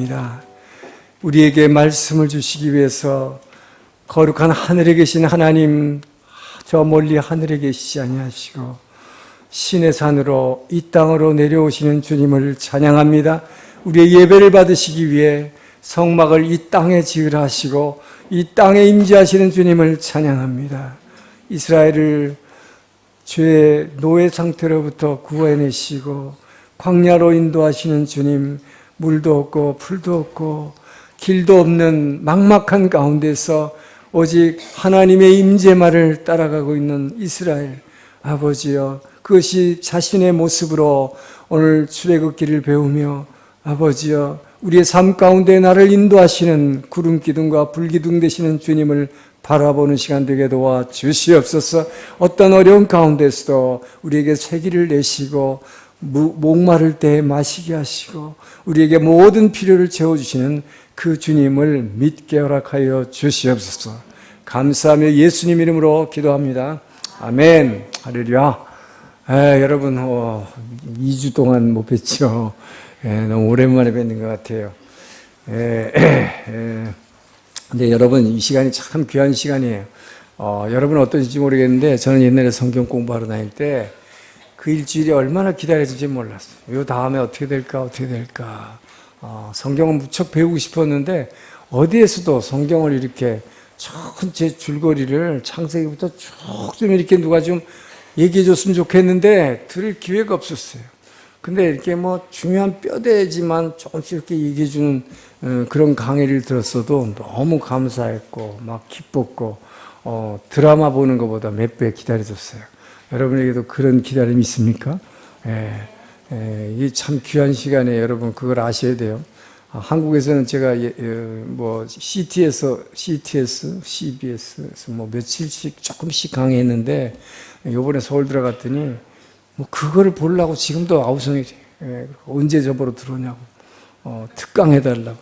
기도합니다. 우리에게 말씀을 주시기 위해서 거룩한 하늘에 계신 하나님, 저 멀리 하늘에 계시지 아니하시고 신의 산으로 이 땅으로 내려오시는 주님을 찬양합니다. 우리의 예배를 받으시기 위해 성막을 이 땅에 지으라 하시고 이 땅에 임재하시는 주님을 찬양합니다. 이스라엘을 죄의 노예 상태로부터 구해내시고 광야로 인도하시는 주님, 물도 없고 풀도 없고 길도 없는 막막한 가운데서 오직 하나님의 임재만을 따라가고 있는 이스라엘, 아버지여, 그것이 자신의 모습으로 오늘 출애굽기를 배우며 아버지여, 우리의 삶 가운데 나를 인도하시는 구름 기둥과 불 기둥 되시는 주님을 바라보는 시간 되게 도와 주시옵소서. 어떤 어려운 가운데서도 우리에게 쇠기를 내시고 목마를 때 마시게 하시고 우리에게 모든 필요를 채워주시는 그 주님을 믿게 허락하여 주시옵소서. 감사하며 예수님 이름으로 기도합니다. 아멘. 할렐루야. 여러분 2주 동안 못 뵀죠. 너무 오랜만에 뵙는 것 같아요. 근데 여러분, 이 시간이 참 귀한 시간이에요. 여러분은 어떤지 모르겠는데 저는 옛날에 성경 공부하러 다닐 때 그 일주일이 얼마나 기다려질지 몰랐어요. 요 다음에 어떻게 될까. 성경은 무척 배우고 싶었는데 어디에서도 성경을 이렇게 전체 줄거리를 창세기부터 쭉 좀 이렇게 누가 좀 얘기해 줬으면 좋겠는데 들을 기회가 없었어요. 근데 이렇게 뭐 중요한 뼈대지만 조금씩 이렇게 얘기해 주는 그런 강의를 들었어도 너무 감사했고 막 기뻤고 드라마 보는 것보다 몇 배 기다려줬어요. 여러분에게도 그런 기다림이 있습니까? 이게 참 귀한 시간에 여러분 그걸 아셔야 돼요. 한국에서는 제가 뭐 CTS, CBS 뭐 며칠씩 조금씩 강의했는데 요번에 서울 들어갔더니 뭐 그거를 보려고 지금도 아우성이 언제 저보러 들어오냐고 특강 해달라고.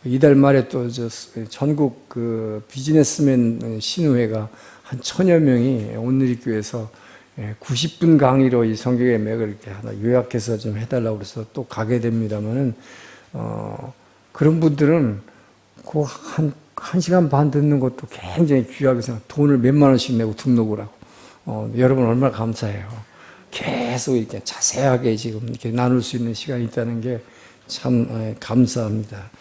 이달 말에 또 저 전국 그 비즈니스맨 신우회가 한 1000여 명이 온누리교회에서 90분 강의로 이 성경의 맥을 이렇게 하나 요약해서 좀 해달라고 그래서 또 가게 됩니다만은 그런 분들은 그 한 시간 반 듣는 것도 굉장히 귀하게 생각. 돈을 몇만 원씩 내고 등록을 하고 여러분 얼마나 감사해요. 계속 이렇게 자세하게 지금 이렇게 나눌 수 있는 시간이 있다는 게 참 감사합니다.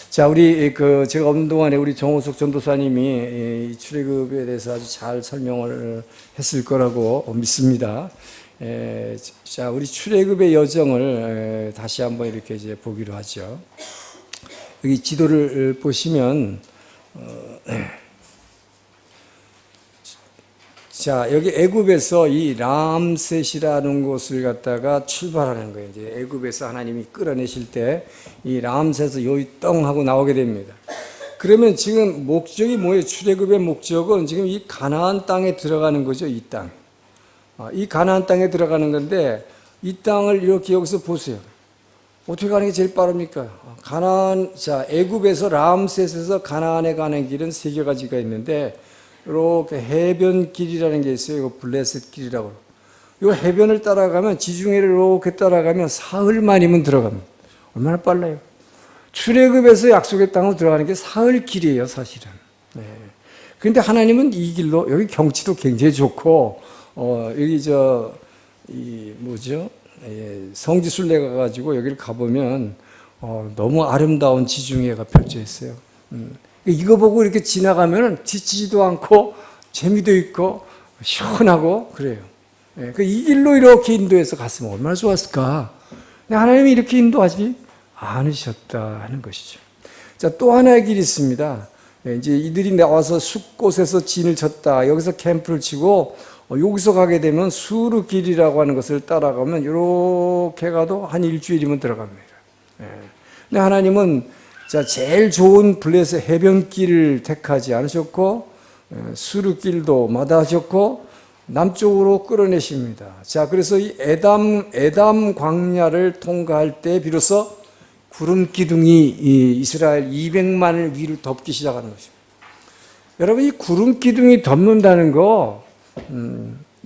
자, 우리 제가 없는 동안에 우리 정호석 전도사님이 이 출애굽에 대해서 아주 잘 설명을 했을 거라고 믿습니다. 자, 우리 출애굽의 여정을 다시 한번 이렇게 이제 보기로 하죠. 여기 지도를 보시면 자, 여기 애굽에서 이 람셋이라는 곳을 갖다가 출발하는 거예요. 이제 애굽에서 하나님이 끌어내실 때 이 람셋에서 여기 떵 하고 나오게 됩니다. 그러면 지금 목적이 뭐예요? 출애굽의 목적은 지금 이 가나안 땅에 들어가는 거죠. 이 땅. 이 가나안 땅에 들어가는 건데 이 땅을 이렇게 여기서 보세요. 어떻게 가는 게 제일 빠릅니까? 가나안, 자, 애굽에서 람셋에서 가나안에 가는 길은 3가지가 있는데 이렇게 해변길이라는 게 있어요. 이거 블레셋 길이라고. 이 해변을 따라가면 지중해를 이렇게 따라가면 사흘 만이면 들어갑니다. 얼마나 빨라요. 출애굽에서 약속의 땅으로 들어가는 게 사흘 길이에요, 사실은. 그런데 하나님은 이 길로 여기 경치도 굉장히 좋고 여기 성지순례 가가지고 여기를 가보면 너무 아름다운 지중해가 펼쳐 있어요. 이거 보고 이렇게 지나가면 지치지도 않고 재미도 있고 시원하고 그래요. 이 길로 이렇게 인도해서 갔으면 얼마나 좋았을까. 하나님이 이렇게 인도하지 않으셨다 하는 것이죠. 자, 또 하나의 길이 있습니다. 이제 이들이 나와서 숲곳에서 진을 쳤다. 여기서 캠프를 치고 여기서 가게 되면 수르 길이라고 하는 것을 따라가면 이렇게 가도 한 일주일이면 들어갑니다. 근데 하나님은 자, 제일 좋은 블레셋 해변길을 택하지 않으셨고 수르길도 마다하셨고 남쪽으로 끌어내십니다. 자, 그래서 이 에담 광야를 통과할 때 비로소 구름 기둥이 이 이스라엘 200만을 위로 덮기 시작하는 것입니다. 여러분, 이 구름 기둥이 덮는다는 거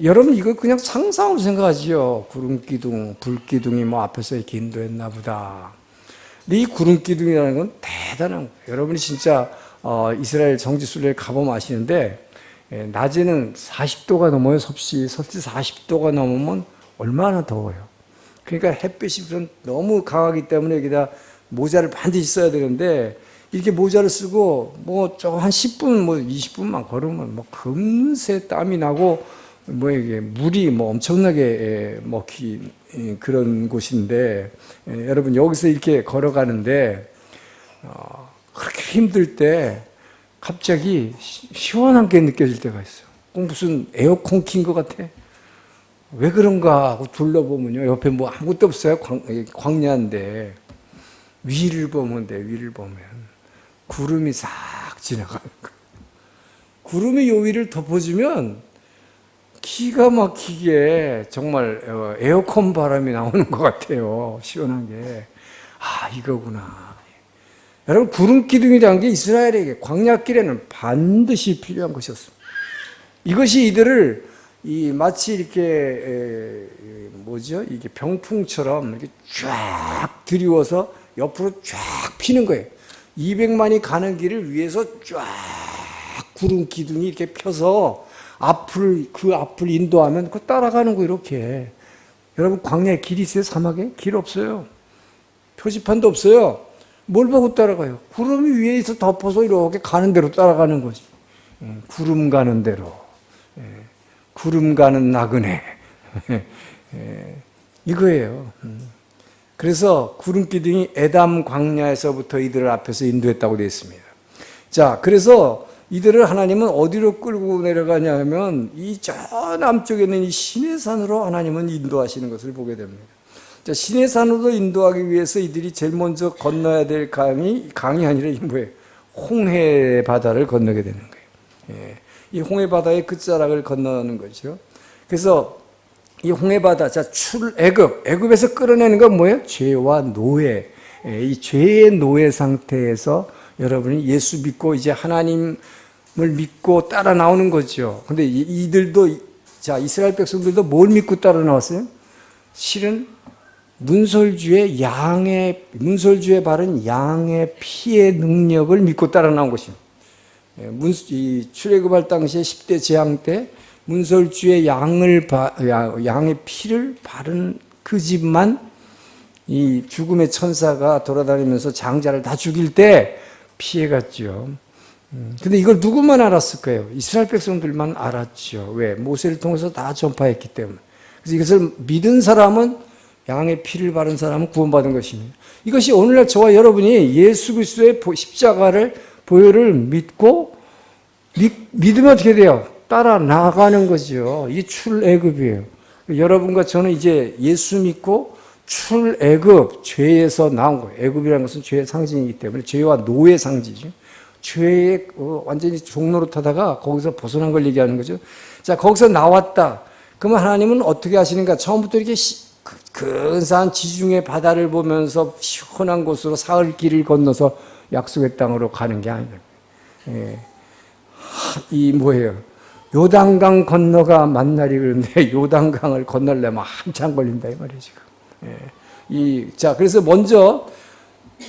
여러분 이거 그냥 상상으로 생각하지요. 구름 기둥, 불 기둥이 뭐 앞에서 이렇게 인도했나 보다. 근데 이 구름 기둥이라는 건 대단한 거예요. 여러분이 진짜 이스라엘 정지순례를 가보면 아시는데 낮에는 40도가 넘어요. 섭씨 40도가 넘으면 얼마나 더워요. 그러니까 햇빛이 우선 너무 강하기 때문에 여기다 모자를 반드시 써야 되는데 이렇게 모자를 쓰고 뭐 한 10분 뭐 20분만 걸으면 뭐 금세 땀이 나고 뭐 이게 물이 뭐 엄청나게 먹힌 그런 곳인데 여러분 여기서 이렇게 걸어가는데 그렇게 힘들 때 갑자기 시원한 게 느껴질 때가 있어요. 꼭 무슨 에어컨 킨 것 같아. 왜 그런가 하고 둘러보면요. 옆에 뭐 아무것도 없어요. 광야인데. 위를 보면 돼, 위를 보면. 구름이 싹 지나가는 거예요. 구름이 요 위를 덮어주면 기가 막히게 정말 에어컨 바람이 나오는 것 같아요. 시원한 게. 아, 이거구나. 여러분, 구름 기둥이라는 게 이스라엘에게 광야길에는 반드시 필요한 것이었습니다. 이것이 이들을 마치 이렇게 이게 병풍처럼 이렇게 쫙 들이워서 옆으로 쫙 피는 거예요. 200만이 가는 길을 위에서 쫙 구름 기둥이 이렇게 펴서 그 앞을 인도하면 그 따라가는 거 이렇게. 여러분 광야에 길 있어요? 사막에? 길 없어요. 표지판도 없어요. 뭘 보고 따라가요? 구름이 위에서 덮어서 이렇게 가는 대로 따라가는 거지. 구름 가는 대로. 구름 가는 나그네. 이거예요. 그래서 구름 기둥이 에담 광야에서부터 이들을 앞에서 인도했다고 되어 있습니다. 자, 그래서 이들을 하나님은 어디로 끌고 내려가냐 하면 이 저 남쪽에 있는 이 시내산으로 하나님은 인도하시는 것을 보게 됩니다. 자, 시내산으로 인도하기 위해서 이들이 제일 먼저 건너야 될 강이 아니라 이 뭐예요? 홍해 바다를 건너게 되는 거예요. 이 홍해 바다의 끝자락을 건너는 거죠. 그래서 이 홍해 바다, 자, 애굽에서 끌어내는 건 뭐예요? 죄와 노예. 이 죄의 노예 상태에서 여러분이 예수 믿고 이제 하나님을 믿고 따라 나오는 거죠. 근데 이들도, 자, 이스라엘 백성들도 뭘 믿고 따라 나왔어요? 실은 문설주에 바른 양의 피의 능력을 믿고 따라 나온 것입니다. 출애굽할 당시에 10대 재앙 때 문설주의 양의 피를 바른 그 집만 이 죽음의 천사가 돌아다니면서 장자를 다 죽일 때 피해갔죠. 근데 이걸 누구만 알았을까요? 이스라엘 백성들만 알았죠. 왜? 모세를 통해서 다 전파했기 때문에. 그래서 이것을 믿은 사람은, 양의 피를 바른 사람은 구원받은 것입니다. 이것이 오늘날 저와 여러분이 예수 그리스도의 십자가를 보혈을 믿으면 어떻게 돼요? 따라 나가는 거죠. 이게 출애굽이에요. 여러분과 저는 이제 예수 믿고 출애굽, 죄에서 나온 거예요. 애굽이라는 것은 죄의 상징이기 때문에 죄와 노의 상징이죠. 죄의 완전히 종노릇하다가 거기서 벗어난 걸 얘기하는 거죠. 자, 거기서 나왔다. 그러면 하나님은 어떻게 하시는가? 처음부터 이렇게 근사한 지중해 바다를 보면서 시원한 곳으로 사흘 길을 건너서 약속의 땅으로 가는 게 아니다. 요단강 건너가 만날이 그런데 요단강을 건너려면 한참 걸린다 이 말이에요 지금. 자, 그래서 먼저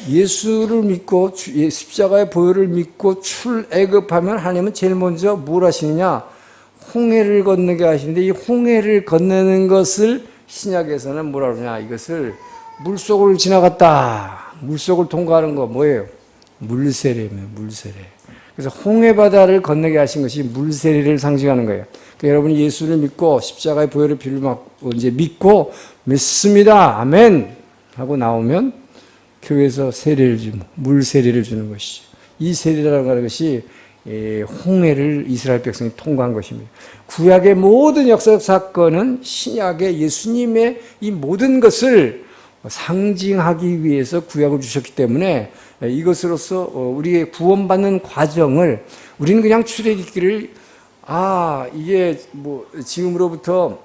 예수를 믿고 십자가의 보혈을 믿고 출애굽하면 하나님은 제일 먼저 뭘 하시느냐? 홍해를 건너게 하시는데 이 홍해를 건너는 것을 신약에서는 뭐라 그러냐? 이것을 물속을 지나갔다. 물속을 통과하는 거 뭐예요? 물세례입니다. 물세례. 그래서 홍해 바다를 건너게 하신 것이 물세례를 상징하는 거예요. 그러니까 여러분이 예수를 믿고 십자가의 보혈의 피를 이제 믿고 믿습니다. 아멘 하고 나오면 교회에서 세례를 물세례를 주는 것이죠. 이 세례라는 것이 홍해를 이스라엘 백성이 통과한 것입니다. 구약의 모든 역사적 사건은 신약의 예수님의 이 모든 것을 상징하기 위해서 구약을 주셨기 때문에 이것으로서 우리의 구원받는 과정을 우리는 그냥 출애굽기를 이게 뭐 지금으로부터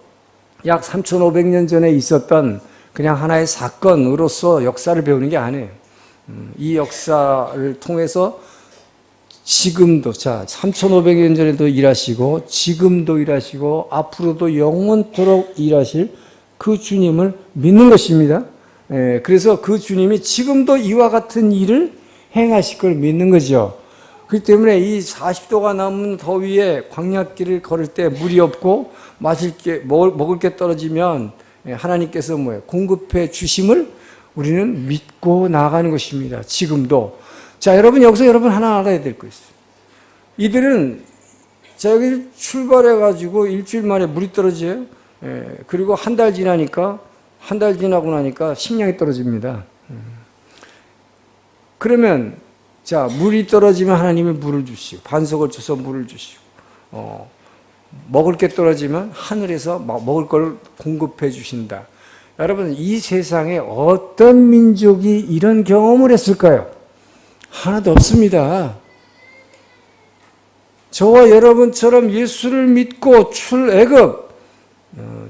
약 3,500년 전에 있었던 그냥 하나의 사건으로서 역사를 배우는 게 아니에요. 이 역사를 통해서 지금도 3,500년 전에도 일하시고 지금도 일하시고 앞으로도 영원토록 일하실 그 주님을 믿는 것입니다. 그래서 그 주님이 지금도 이와 같은 일을 행하실 걸 믿는 거죠. 그렇기 때문에 이 40도가 넘는 더위에 광야길을 걸을 때 물이 없고 먹을 게 떨어지면 하나님께서 공급해 주심을 우리는 믿고 나아가는 것입니다. 지금도. 자, 여러분 여기서 하나 알아야 될 거 있어요. 이들은 여기 출발해가지고 일주일 만에 물이 떨어져요. 그리고 한 달 지나고 나니까 식량이 떨어집니다. 그러면 자, 물이 떨어지면 하나님이 물을 주시고 반석을 줘서 물을 주시고 먹을 게 떨어지면 하늘에서 먹을 걸 공급해 주신다. 여러분 이 세상에 어떤 민족이 이런 경험을 했을까요? 하나도 없습니다. 저와 여러분처럼 예수를 믿고 출애굽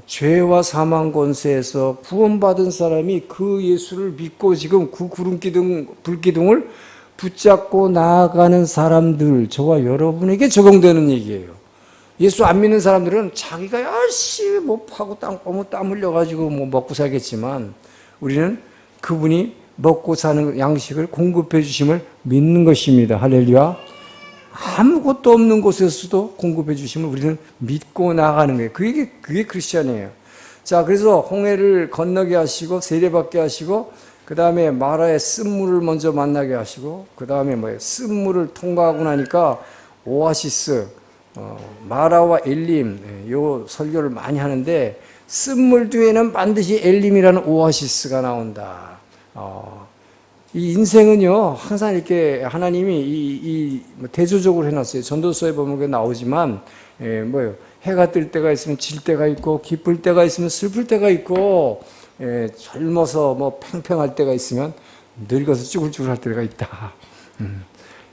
죄와 사망 권세에서 구원받은 사람이 그 예수를 믿고 지금 그 불기둥을 붙잡고 나아가는 사람들, 저와 여러분에게 적용되는 얘기예요. 예수 안 믿는 사람들은 자기가 열심히 파고 땀 흘려가지고 먹고 살겠지만 우리는 그분이 먹고 사는 양식을 공급해 주심을 믿는 것입니다. 할렐루야. 아무것도 없는 곳에서도 공급해 주심을 우리는 믿고 나아가는 거예요. 그게 크리스찬이에요. 자, 그래서 홍해를 건너게 하시고 세례받게 하시고 그 다음에 마라의 쓴물을 먼저 만나게 하시고 그 다음에 쓴물을 통과하고 나니까 오아시스, 마라와 엘림, 요 설교를 많이 하는데 쓴물 뒤에는 반드시 엘림이라는 오아시스가 나온다. 이 인생은요 항상 이렇게 하나님이 대조적으로 해놨어요. 전도서에 보면 그게 나오지만 해가 뜰 때가 있으면 질 때가 있고 기쁠 때가 있으면 슬플 때가 있고 젊어서 팽팽할 때가 있으면 늙어서 쭈글쭈글할 때가 있다.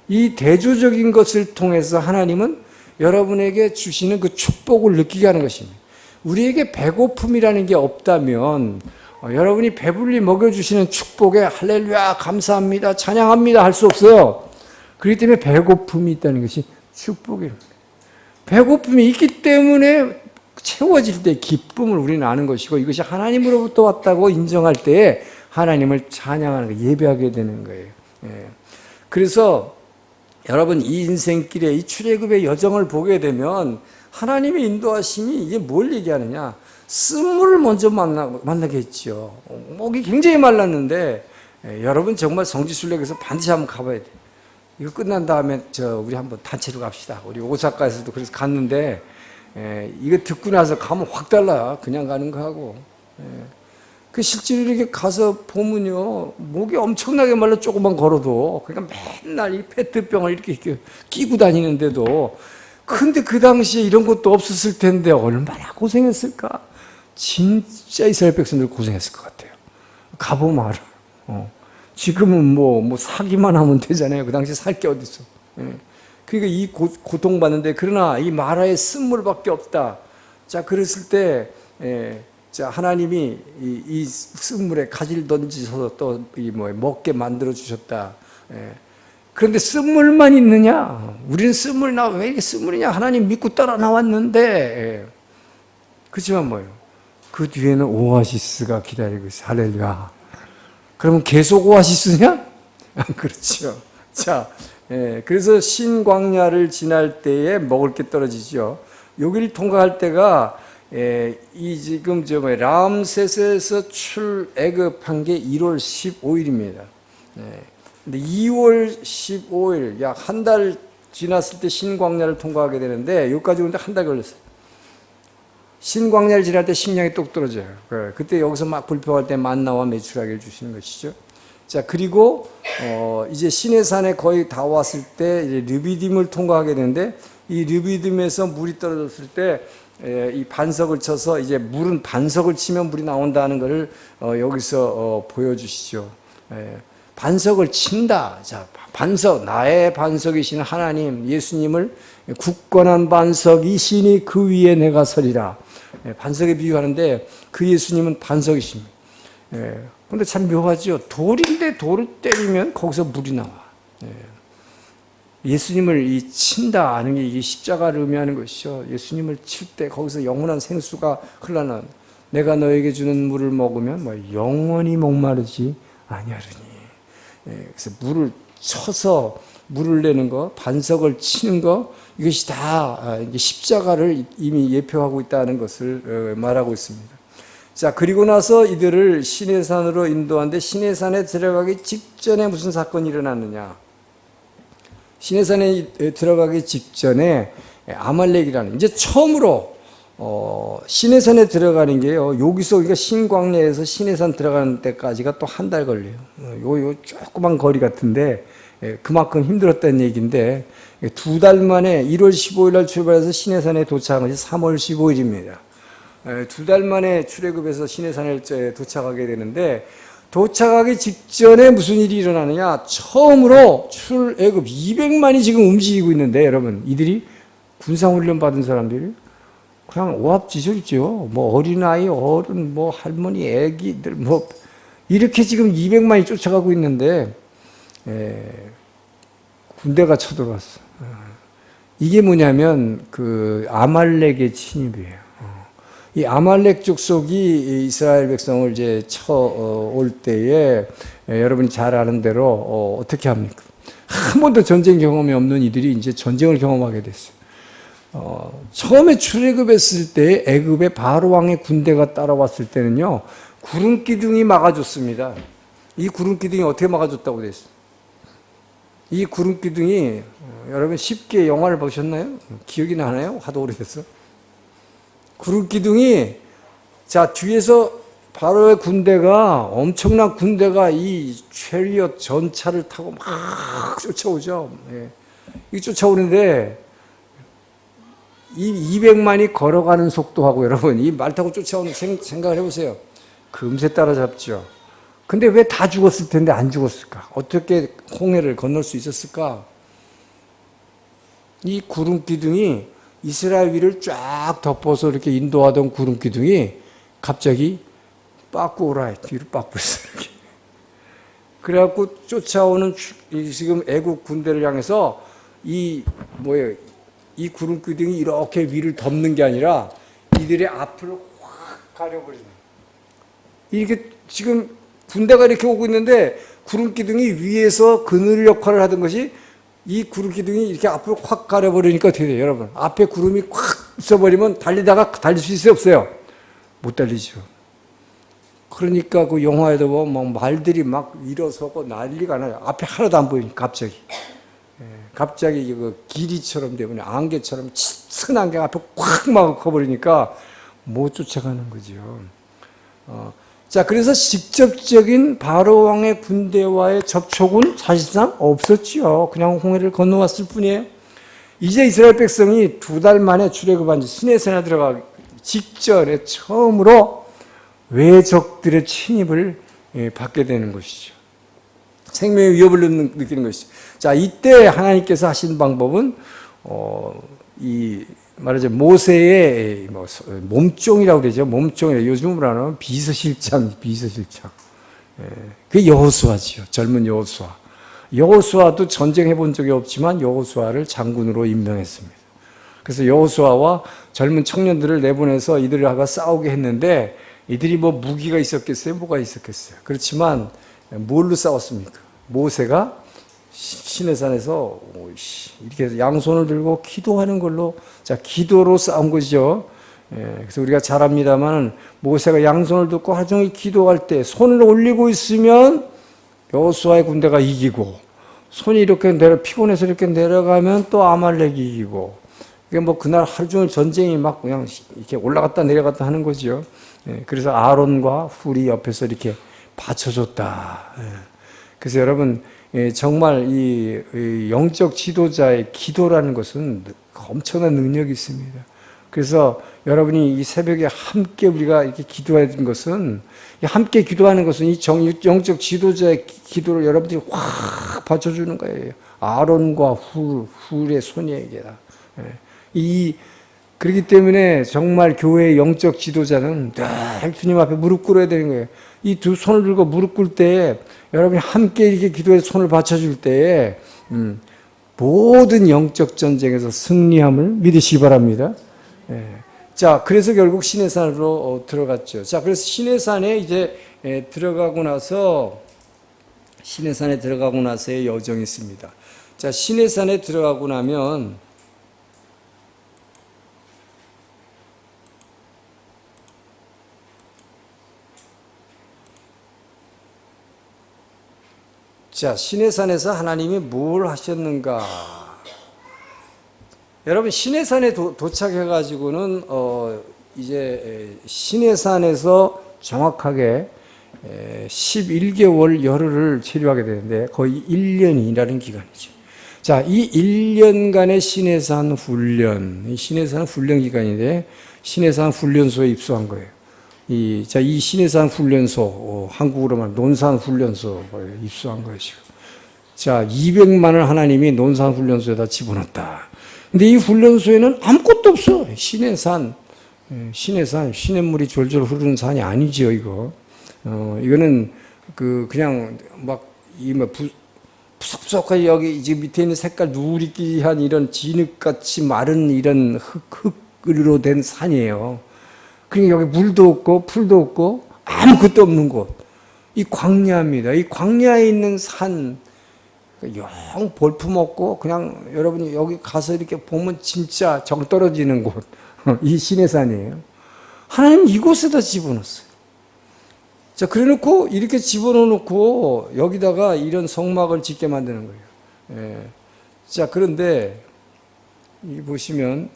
이 대조적인 것을 통해서 하나님은 여러분에게 주시는 그 축복을 느끼게 하는 것입니다. 우리에게 배고픔이라는 게 없다면 여러분이 배불리 먹여주시는 축복에 할렐루야 감사합니다 찬양합니다 할 수 없어요. 그렇기 때문에 배고픔이 있다는 것이 축복입니다. 배고픔이 있기 때문에 채워질 때 기쁨을 우리는 아는 것이고 이것이 하나님으로부터 왔다고 인정할 때에 하나님을 찬양하는 거 예배하게 되는 거예요. 그래서 여러분 이 인생길에 이 출애굽의 여정을 보게 되면 하나님의 인도하심이 이게 뭘 얘기하느냐, 쓴물을 먼저 만나게 했죠. 목이 굉장히 말랐는데 여러분 정말 성지순례에서 반드시 한번 가봐야 돼요. 이거 끝난 다음에 우리 한번 단체로 갑시다. 우리 오사카에서도 그래서 갔는데 이거 듣고 나서 가면 확 달라. 그냥 가는 거하고. 그 실제로 이렇게 가서 보면요 목이 엄청나게 말라. 조금만 걸어도 그러니까 맨날 이 페트병을 이렇게 끼고 다니는데도, 근데 그 당시에 이런 것도 없었을 텐데 얼마나 고생했을까. 진짜 이스라엘 백성들 고생했을 것 같아요. 가보면 알아. 지금은 뭐 사기만 하면 되잖아요. 그 당시 살 게 어딨어. 그러니까 이 고통받는데, 그러나 이 마라의 쓴물밖에 없다. 자, 그랬을 때 자, 하나님이 이 쓴물에 가지를 던지셔서 또 먹게 만들어 주셨다. 그런데 쓴물만 있느냐? 우리는 쓴물 왜 이렇게 쓴물이냐? 하나님 믿고 따라 나왔는데. 그렇지만 뭐예요? 그 뒤에는 오아시스가 기다리고 있어요. 할렐루야. 그러면 계속 오아시스냐? 그렇죠. 자, 그래서 신광야를 지날 때에 먹을 게 떨어지죠. 여기를 통과할 때가 이 지금 람세스에서 출애굽한 게 1월 15일입니다. 근데 2월 15일, 약 한 달 지났을 때 신광야를 통과하게 되는데 여기까지 오는데 한 달 걸렸어요. 신광야를 지날 때 식량이 뚝 떨어져요. 그때 여기서 막 불평할 때 만나와 메추라기를 주시는 것이죠. 자, 그리고 이제 시내산에 거의 다 왔을 때 이제 르비딤을 통과하게 되는데, 이 르비딤에서 물이 떨어졌을 때 이 반석을 쳐서 이제 물은 반석을 치면 물이 나온다는 것을 여기서 보여주시죠. 반석을 친다. 자, 반석, 나의 반석이신 하나님, 예수님을 굳건한 반석이시니 그 위에 내가 서리라. 반석에 비유하는데 그 예수님은 반석이십니다. 근데 참 묘하죠. 돌인데 돌을 때리면 거기서 물이 나와. 예수님을 친다 하는 게 이게 십자가를 의미하는 것이죠. 예수님을 칠 때 거기서 영원한 생수가 흘러나온. 내가 너에게 주는 물을 먹으면 뭐 영원히 목마르지 아니하리니. 그래서 물을 쳐서 물을 내는 거, 반석을 치는 거, 이것이 다 이제 십자가를 이미 예표하고 있다는 것을 말하고 있습니다. 자, 그리고 나서 이들을 시내산으로 인도하는데 시내산에 들어가기 직전에 무슨 사건이 일어났느냐. 시내산에 들어가기 직전에 아말렉이라는, 이제 처음으로 시내산에 들어가는 게요, 여기서 우리가 신광야에서 시내산 들어가는 데까지가 또 한 달 걸려요. 요 조그만 거리 같은데 그만큼 힘들었다는 얘기인데, 2달 만에 1월 15일 날 출발해서 시내산에 도착한 것이 3월 15일입니다. 2달 만에 출애굽해서 시내산에 도착하게 되는데, 도착하기 직전에 무슨 일이 일어나느냐. 처음으로 출애굽 200만이 지금 움직이고 있는데, 여러분, 이들이 군사훈련 받은 사람들이 그냥 오합지졸이죠. 뭐 어린아이, 어른, 뭐 할머니, 애기들, 뭐 이렇게 지금 200만이 쫓아가고 있는데 군대가 쳐들어왔어. 이게 뭐냐면 그 아말렉의 침입이에요. 이 아말렉 족속이 이스라엘 백성을 이제 쳐올 때에 여러분이 잘 아는 대로 어떻게 합니까? 한 번도 전쟁 경험이 없는 이들이 이제 전쟁을 경험하게 됐어요. 처음에 출애굽했을 때 애굽의 바로 왕의 군대가 따라왔을 때는요, 구름 기둥이 막아줬습니다. 이 구름 기둥이 어떻게 막아줬다고 돼 있어요? 이 구름 기둥이 여러분 쉽게 영화를 보셨나요? 기억이 나나요? 하도 오래됐어. 구름 기둥이, 자, 뒤에서 바로의 군대가, 엄청난 군대가 이 체리엇 전차를 타고 막 쫓아오죠. 이 쫓아오는데 이 200만이 걸어가는 속도하고, 여러분 이 말 타고 쫓아오는 생각을 해보세요. 금세 따라잡죠. 근데 왜 다 죽었을 텐데 안 죽었을까? 어떻게 홍해를 건널 수 있었을까? 이 구름 기둥이 이스라엘 위를 쫙 덮어서 이렇게 인도하던 구름 기둥이 갑자기 빠꾸 오라, 뒤로 빠꾸 있어. 이렇게. 그래갖고 쫓아오는 지금 애국 군대를 향해서 이 구름 기둥이 이렇게 위를 덮는 게 아니라 이들의 앞을 확 가려버리는. 이렇게 지금 군대가 이렇게 오고 있는데 구름 기둥이 위에서 그늘 역할을 하던 것이, 이 구름 기둥이 이렇게 앞으로 확 가려버리니까 어떻게 돼요, 여러분? 앞에 구름이 확 있어버리면 달리다가 달릴 수 있어요, 없어요? 못 달리죠. 그러니까 그 영화에도 보면 막 말들이 막 일어서고 난리가 나요. 앞에 하나도 안 보이니까 갑자기. 갑자기 그 길이처럼 되면 안개처럼 짙은 안개가 앞에 꽉 막아버리니까 못 쫓아가는 거죠. 자, 그래서 직접적인 바로 왕의 군대와의 접촉은 사실상 없었지요. 그냥 홍해를 건너왔을 뿐이에요. 이제 이스라엘 백성이 2달 만에 출애굽한 지 시내산에 들어가기 직전에 처음으로 외적들의 침입을 받게 되는 것이죠. 생명의 위협을 느끼는 것이죠. 자, 이때 하나님께서 하신 방법은 말하자면 모세의 몸종이라고 그러죠. 몸종이라, 요즘으로 하면 비서실장. 그게 여호수아지요. 젊은 여호수아. 여호수아도 전쟁해 본 적이 없지만 여호수아를 장군으로 임명했습니다. 그래서 여호수아와 젊은 청년들을 내보내서 이들하고 싸우게 했는데, 이들이 뭐 무기가 있었겠어요? 뭐가 있었겠어요? 그렇지만 뭘로 싸웠습니까? 모세가 시내산에서 이렇게 해서 양손을 들고 기도하는 걸로, 자, 기도로 싸운 것이죠. 그래서 우리가 잘 압니다만 모세가 양손을 들고 하루 종일 기도할 때 손을 올리고 있으면 여호수아의 군대가 이기고, 손이 이렇게 피곤해서 이렇게 내려가면 또 아말렉이 이기고, 이게 뭐 그날 하루 종일 전쟁이 막 그냥 이렇게 올라갔다 내려갔다 하는 거죠. 그래서 아론과 훌이 옆에서 이렇게 받쳐줬다. 그래서 여러분, 정말 이 영적 지도자의 기도라는 것은 엄청난 능력이 있습니다. 그래서 여러분이 이 새벽에 함께 우리가 이렇게 기도하는 것은, 함께 기도하는 것은 이 영적 지도자의 기도를 여러분들이 확 받쳐주는 거예요. 아론과 훌의 손에게다. 그렇기 때문에 정말 교회의 영적 지도자는 늘 주님 앞에 무릎 꿇어야 되는 거예요. 이 두 손을 들고 무릎 꿇을 때, 여러분이 함께 이렇게 기도해서 손을 받쳐줄 때에 모든 영적 전쟁에서 승리함을 믿으시기 바랍니다. 자, 그래서 결국 시내산으로 들어갔죠. 자, 그래서 시내산에 이제 들어가고 나서 시내산에 들어가고 나서의 여정이 있습니다. 자, 시내산에 들어가고 나면 자, 시내산에서 하나님이 뭘 하셨는가? 여러분, 시내산에 도착해 가지고는 이제 시내산에서 정확하게 11개월 열흘을 치료하게 되는데 거의 1년이라는 기간이죠. 자, 이 1년간의 시내산 훈련, 이 시내산 훈련 기간인데 시내산 훈련소에 입소한 거예요. 이 시내산 훈련소, 한국으로 말하면 논산 훈련소에 입소한 거예요, 지금. 자, 200만을 하나님이 논산 훈련소에다 집어넣었다. 근데 이 훈련소에는 아무것도 없어. 시내산, 시냇물이 졸졸 흐르는 산이 아니죠, 이거. 이거는 그냥 푸석푸석하게 여기 지금 밑에 있는 색깔 누리끼한 이런 진흙같이 마른 이런 흙으로 된 산이에요. 그러니까 여기 물도 없고 풀도 없고 아무것도 없는 곳. 이 광야입니다. 이 광야에 있는 산, 영 볼품없고 그냥 여러분이 여기 가서 이렇게 보면 진짜 정 떨어지는 곳. 이 시내산이에요. 하나님 이곳에다 집어넣었어요. 자, 그래 놓고 이렇게 집어넣고 여기다가 이런 성막을 짓게 만드는 거예요. 예. 자, 그런데 이 보시면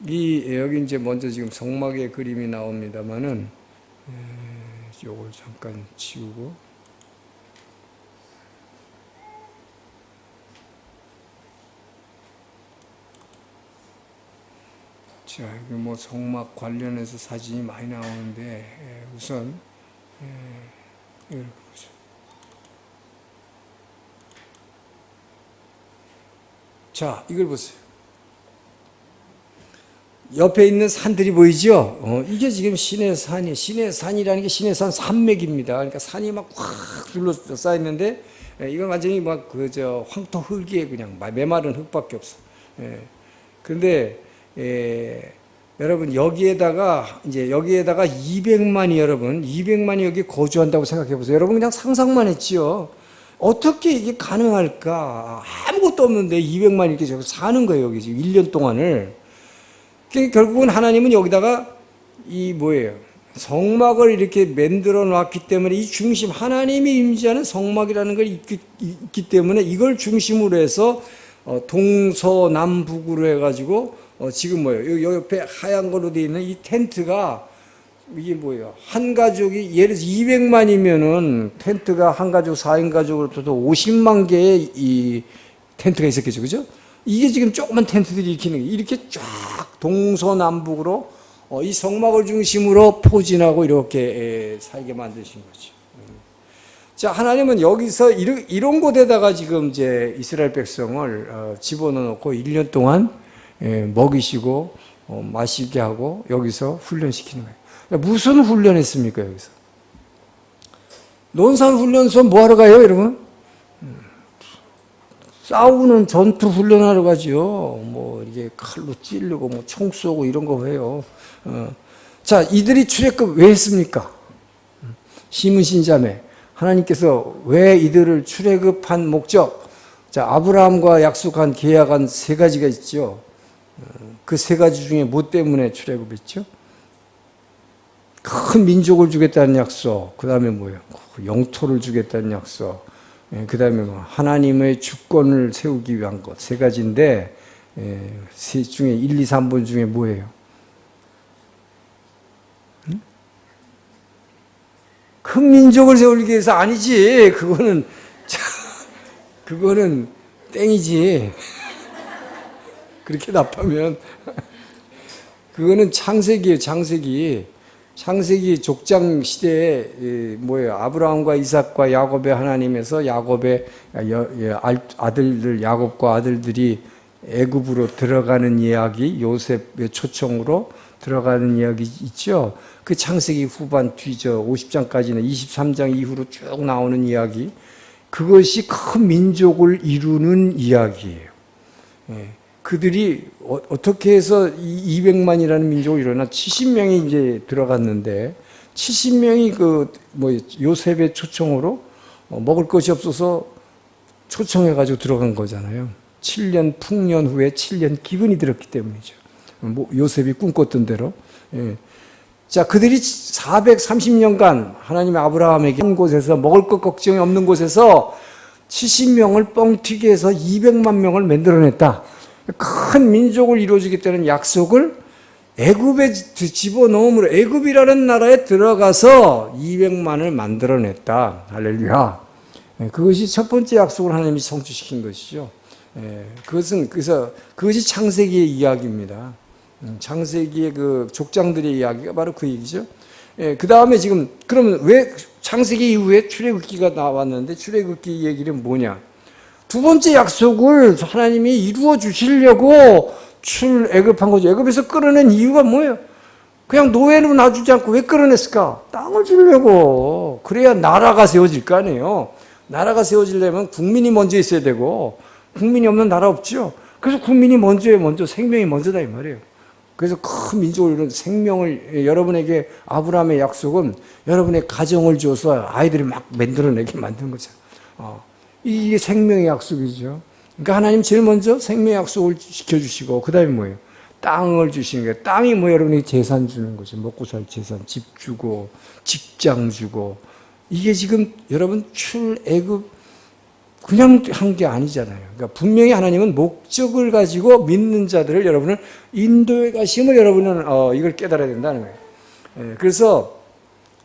여기 이제 먼저 지금 성막의 그림이 나옵니다만은 요걸 잠깐 지우고 자, 여기 뭐 성막 관련해서 사진이 많이 나오는데 우선 이렇게 보죠. 자, 이걸 보세요. 옆에 있는 산들이 보이죠? 이게 지금 시내산이에요. 시내산이라는 게 시내산 산맥입니다. 그러니까 산이 막 확 둘러싸여 있는데 이건 완전히 막 황토 흙이에요. 그냥 메마른 흙밖에 없어. 그런데 여러분 여기에다가 200만이 여러분 200만이 여기 거주한다고 생각해 보세요. 여러분 그냥 상상만 했지요. 어떻게 이게 가능할까? 아무것도 없는데 200만이 이렇게 저기 사는 거예요. 여기 지금 1년 동안을. 결국은 하나님은 여기다가 성막을 이렇게 만들어 놨기 때문에 이 중심, 하나님이 임재하는 성막이라는 걸 있기 때문에 이걸 중심으로 해서 동서남북으로 해가지고 지금 요 옆에 하얀 걸로 되어 있는 이 텐트가 이게 뭐예요? 한 가족이 예를 들어서 200만이면은 텐트가 한 가족 4인 가족으로 도 50만 개의 이 텐트가 있었겠죠, 그죠? 이게 지금 조그만 텐트들이 이렇게 쫙 동서남북으로 이 성막을 중심으로 포진하고 이렇게 살게 만드신 거죠. 자, 하나님은 여기서 이런 곳에다가 지금 이제 이스라엘 백성을 집어넣고 1년 동안 먹이시고 마시게 하고 여기서 훈련시키는 거예요. 무슨 훈련했습니까, 여기서? 논산 훈련소 뭐 하러 가요, 여러분? 싸우는 전투 훈련하러 가죠. 이게 칼로 찌르고 총 쏘고 이런 거 해요. 자, 이들이 출애굽 왜 했습니까? 시므신자매. 하나님께서 왜 이들을 출애굽한 목적? 자, 아브라함과 약속한 계약한 세 가지가 있죠. 그 세 가지 중에 뭐 때문에 출애굽했죠? 큰 민족을 주겠다는 약속. 그 다음에 뭐예요? 영토를 주겠다는 약속. 그 다음에 하나님의 주권을 세우기 위한 것. 세 가지인데, 세 중에 1, 2, 3번 중에 뭐예요? 응? 큰 민족을 세우기 위해서 아니지. 그거는 땡이지. 그렇게 답하면. 그거는 창세기예요, 창세기. 창세기 족장 시대에 아브라함과 이삭과 야곱의 하나님에서 야곱의 아들들, 야곱과 아들들이 애굽으로 들어가는 이야기, 요셉의 초청으로 들어가는 이야기 있죠. 그 창세기 후반 뒤죠. 50장까지는 23장 이후로 쭉 나오는 이야기. 그것이 큰 민족을 이루는 이야기예요. 그들이 어떻게 해서 200만이라는 민족을 일어나 70명이 이제 들어갔는데 70명이 요셉의 초청으로 먹을 것이 없어서 초청해가지고 들어간 거잖아요. 7년 풍년 후에 7년 기근이 들었기 때문이죠. 요셉이 꿈꿨던 대로. 예. 자, 그들이 430년간 하나님의 아브라함에게 한 곳에서 먹을 것 걱정이 없는 곳에서 70명을 뻥튀기 해서 200만 명을 만들어냈다. 큰 민족을 이루어주겠다는 약속을 애굽에 집어넣음으로 애굽이라는 나라에 들어가서 200만을 만들어냈다. 할렐루야. 그것이 첫 번째 약속을 하나님이 성취시킨 것이죠. 그것이 창세기의 이야기입니다. 창세기의 그 족장들의 이야기가 바로 그 얘기죠. 그 다음에 지금 그러면 왜 창세기 이후에 출애굽기가 나왔는데 출애굽기 얘기는 뭐냐? 두 번째 약속을 하나님이 이루어 주시려고 출애굽한 거죠. 애굽에서 끌어낸 이유가 뭐예요? 그냥 노예로 놔주지 않고 왜 끌어냈을까? 땅을 주려고. 그래야 나라가 세워질 거 아니에요. 나라가 세워지려면 국민이 먼저 있어야 되고 국민이 없는 나라 없죠. 그래서 국민이 먼저 생명이 먼저다 이 말이에요. 그래서 큰 민족을 이룬 생명을 여러분에게 아브라함의 약속은 여러분의 가정을 줘서 아이들이 막 만들어내게 만든 거죠. 이게 생명의 약속이죠. 그러니까 하나님 제일 먼저 생명의 약속을 지켜주시고 그 다음에 뭐예요? 땅을 주시는 거예요. 땅이 뭐 여러분에게 재산 주는 거죠. 먹고 살 재산, 집 주고 직장 주고 이게 지금 여러분 출애굽 그냥 한 게 아니잖아요. 그러니까 분명히 하나님은 목적을 가지고 믿는 자들을 여러분을 인도에 가심을 여러분은 이걸 깨달아야 된다는 거예요. 그래서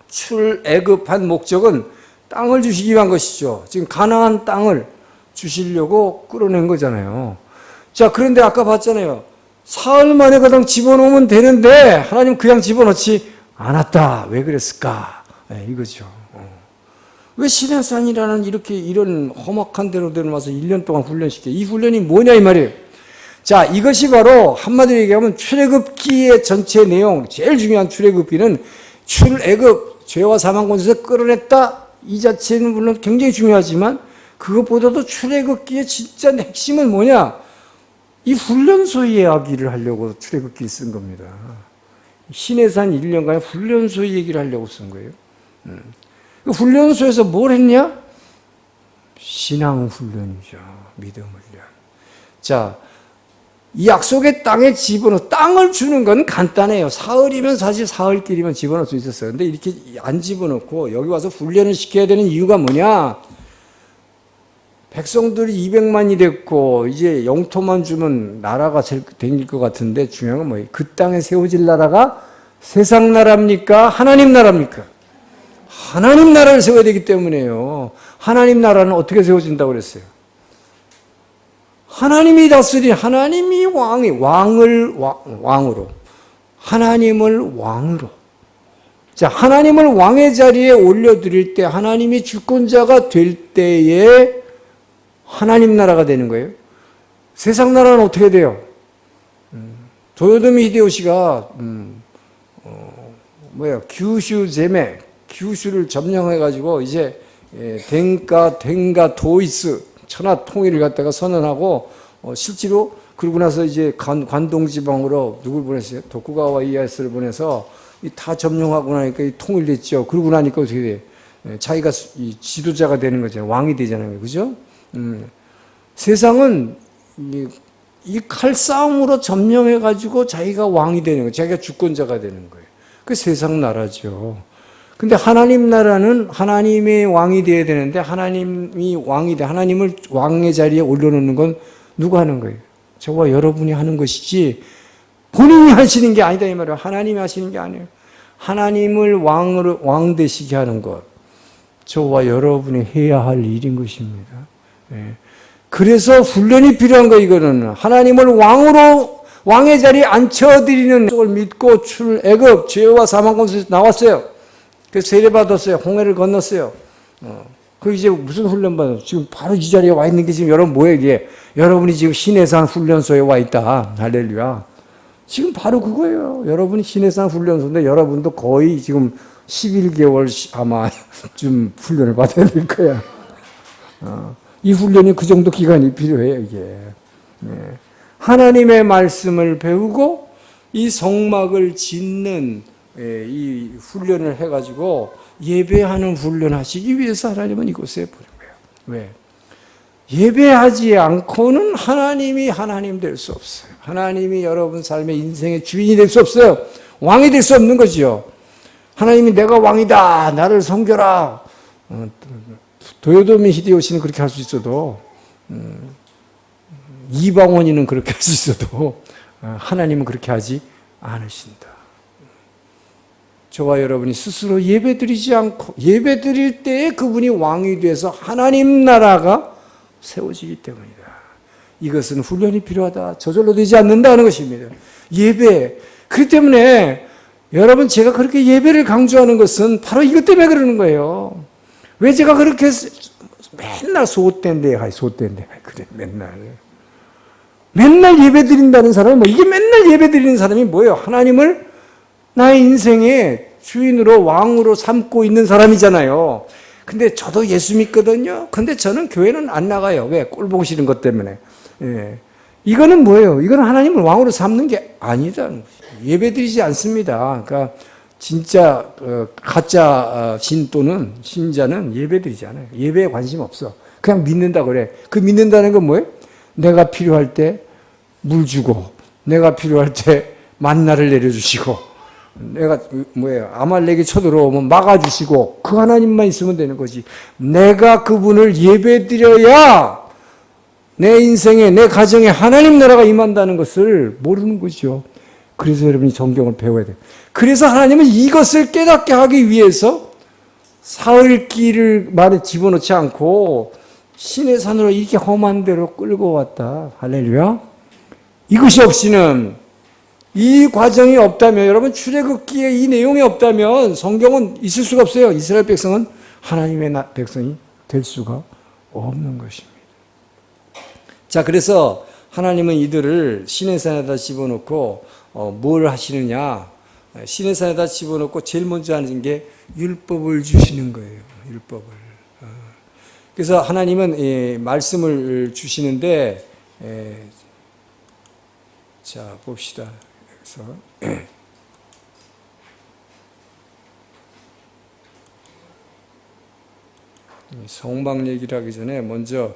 출애굽한 목적은 땅을 주시기 위한 것이죠. 지금 가나안 땅을 주시려고 끌어낸 거잖아요. 자, 그런데 아까 봤잖아요. 사흘 만에 그냥 집어넣으면 되는데 하나님 그냥 집어넣지 않았다. 왜 그랬을까? 이거죠. 왜 시내산이라는 이런 험악한 데로 데려와서 1년 동안 훈련시켜? 이 훈련이 뭐냐 이 말이에요. 자, 이것이 바로 한마디로 얘기하면 출애굽기의 전체 내용, 제일 중요한 출애굽기는 출애굽, 죄와 사망 권세에서 끌어냈다. 이 자체는 물론 굉장히 중요하지만 그것보다도 출애굽기의 진짜 핵심은 뭐냐? 이 훈련소 이야기를 하려고 출애굽기를 쓴 겁니다. 시내산 1년간의 훈련소 얘기를 하려고 쓴 거예요. 그 훈련소에서 뭘 했냐? 신앙 훈련이죠. 믿음 훈련. 자, 이 약속의 땅에 땅을 주는 건 간단해요. 사흘이면 사실 사흘끼리면 집어넣을 수 있었어요. 근데 이렇게 안 집어넣고 여기 와서 훈련을 시켜야 되는 이유가 뭐냐? 백성들이 200만이 됐고 이제 영토만 주면 나라가 생길 것 같은데 중요한 건 뭐예요? 그 땅에 세워질 나라가 세상 나라입니까? 하나님 나라입니까? 하나님 나라를 세워야 되기 때문에요. 하나님 나라는 어떻게 세워진다고 그랬어요? 하나님이 다스린 하나님이 왕으로 하나님을 왕으로 자 하나님을 왕의 자리에 올려드릴 때 하나님이 주권자가 될 때에 하나님 나라가 되는 거예요. 세상 나라는 어떻게 돼요? 도요토미 히데요시가 규슈를 점령해가지고 이제 댕가 도이스 천하 통일을 갖다가 선언하고 실제로 그러고 나서 이제 관동지방으로 누굴 보냈어요? 도쿠가와 이에야스를 보내서 다 점령하고 나니까 통일됐죠. 그러고 나니까 어떻게 돼? 자기가 지도자가 되는 거잖아요. 왕이 되잖아요. 그죠? 세상은 이 칼싸움으로 점령해가지고 자기가 왕이 되는 거예요. 자기가 주권자가 되는 거예요. 그 세상 나라죠. 근데 하나님 나라는 하나님의 왕이 되어야 되는데 하나님이 왕이 돼 하나님을 왕의 자리에 올려놓는 건 누가 하는 거예요? 저와 여러분이 하는 것이지 본인이 하시는 게 아니다 이 말이에요. 하나님이 하시는 게 아니에요. 하나님을 왕 되시게 하는 것 저와 여러분이 해야 할 일인 것입니다. 그래서 훈련이 필요한 거 이거는 하나님을 왕의 자리에 앉혀드리는 걸 믿고 출애굽 죄와 사망 권세에서 나왔어요. 그래서 세례받았어요. 홍해를 건넜어요. 그 이제 무슨 훈련 받았어요? 지금 바로 이 자리에 와 있는 게 지금 여러분 뭐예요 이게? 여러분이 지금 시내산 훈련소에 와 있다. 할렐루야. 지금 바로 그거예요. 여러분이 시내산 훈련소인데 여러분도 거의 지금 11개월 아마 좀 훈련을 받아야 될 거야. 이 훈련이 그 정도 기간이 필요해요 이게. 하나님의 말씀을 배우고 이 성막을 짓는 이 훈련을 해가지고 예배하는 훈련하시기 위해서 하나님은 이곳에 보낸 거예요. 왜? 예배하지 않고는 하나님이 하나님 될 수 없어요. 하나님이 여러분 삶의 인생의 주인이 될 수 없어요. 왕이 될 수 없는 거죠. 하나님이 내가 왕이다, 나를 섬겨라. 도요토미 히데요시는 그렇게 할 수 있어도 이방원이는 그렇게 할 수 있어도 하나님은 그렇게 하지 않으신다. 저와 여러분이 스스로 예배드리지 않고 예배드릴 때에 그분이 왕이 돼서 하나님 나라가 세워지기 때문이다. 이것은 훈련이 필요하다. 저절로 되지 않는다는 것입니다. 예배. 그렇기 때문에 여러분 제가 그렇게 예배를 강조하는 것은 바로 이것 때문에 그러는 거예요. 왜 제가 그렇게 맨날 소된데 그래 맨날 예배 드린다는 사람이 뭐 이게 맨날 예배 드리는 사람이 뭐예요? 하나님을 나의 인생의 주인으로 왕으로 삼고 있는 사람이잖아요. 근데 저도 예수 믿거든요. 근데 저는 교회는 안 나가요. 왜? 꼴 보기 싫은 것 때문에. 예. 이거는 뭐예요? 이거는 하나님을 왕으로 삼는 게 아니다는 거죠. 예배 드리지 않습니다. 그러니까 진짜 가짜 신 또는 신자는 예배 드리지 않아요. 예배에 관심 없어. 그냥 믿는다 그래. 그 믿는다는 건 뭐예요? 내가 필요할 때 물 주고, 내가 필요할 때 만나를 내려주시고, 내가 아말렉이 쳐들어오면 막아주시고, 그 하나님만 있으면 되는 거지. 내가 그분을 예배드려야 내 인생에, 내 가정에 하나님 나라가 임한다는 것을 모르는 거죠. 그래서 여러분이 성경을 배워야 돼요. 그래서 하나님은 이것을 깨닫게 하기 위해서 사흘길을 말에 집어넣지 않고 신의 산으로 이렇게 험한 데로 끌고 왔다. 할렐루야. 이것이 없이는, 이 과정이 없다면, 여러분 출애굽기에 이 내용이 없다면 성경은 있을 수가 없어요. 이스라엘 백성은 하나님의 백성이 될 수가 없는 것입니다. 자, 그래서 하나님은 이들을 시내산에다 집어넣고 뭘 하시느냐? 시내산에다 집어넣고 제일 먼저 하는 게 율법을 주시는 거예요. 율법을. 그래서 하나님은 말씀을 주시는데, 자, 봅시다. 그래서 성막 얘기를 하기 전에 먼저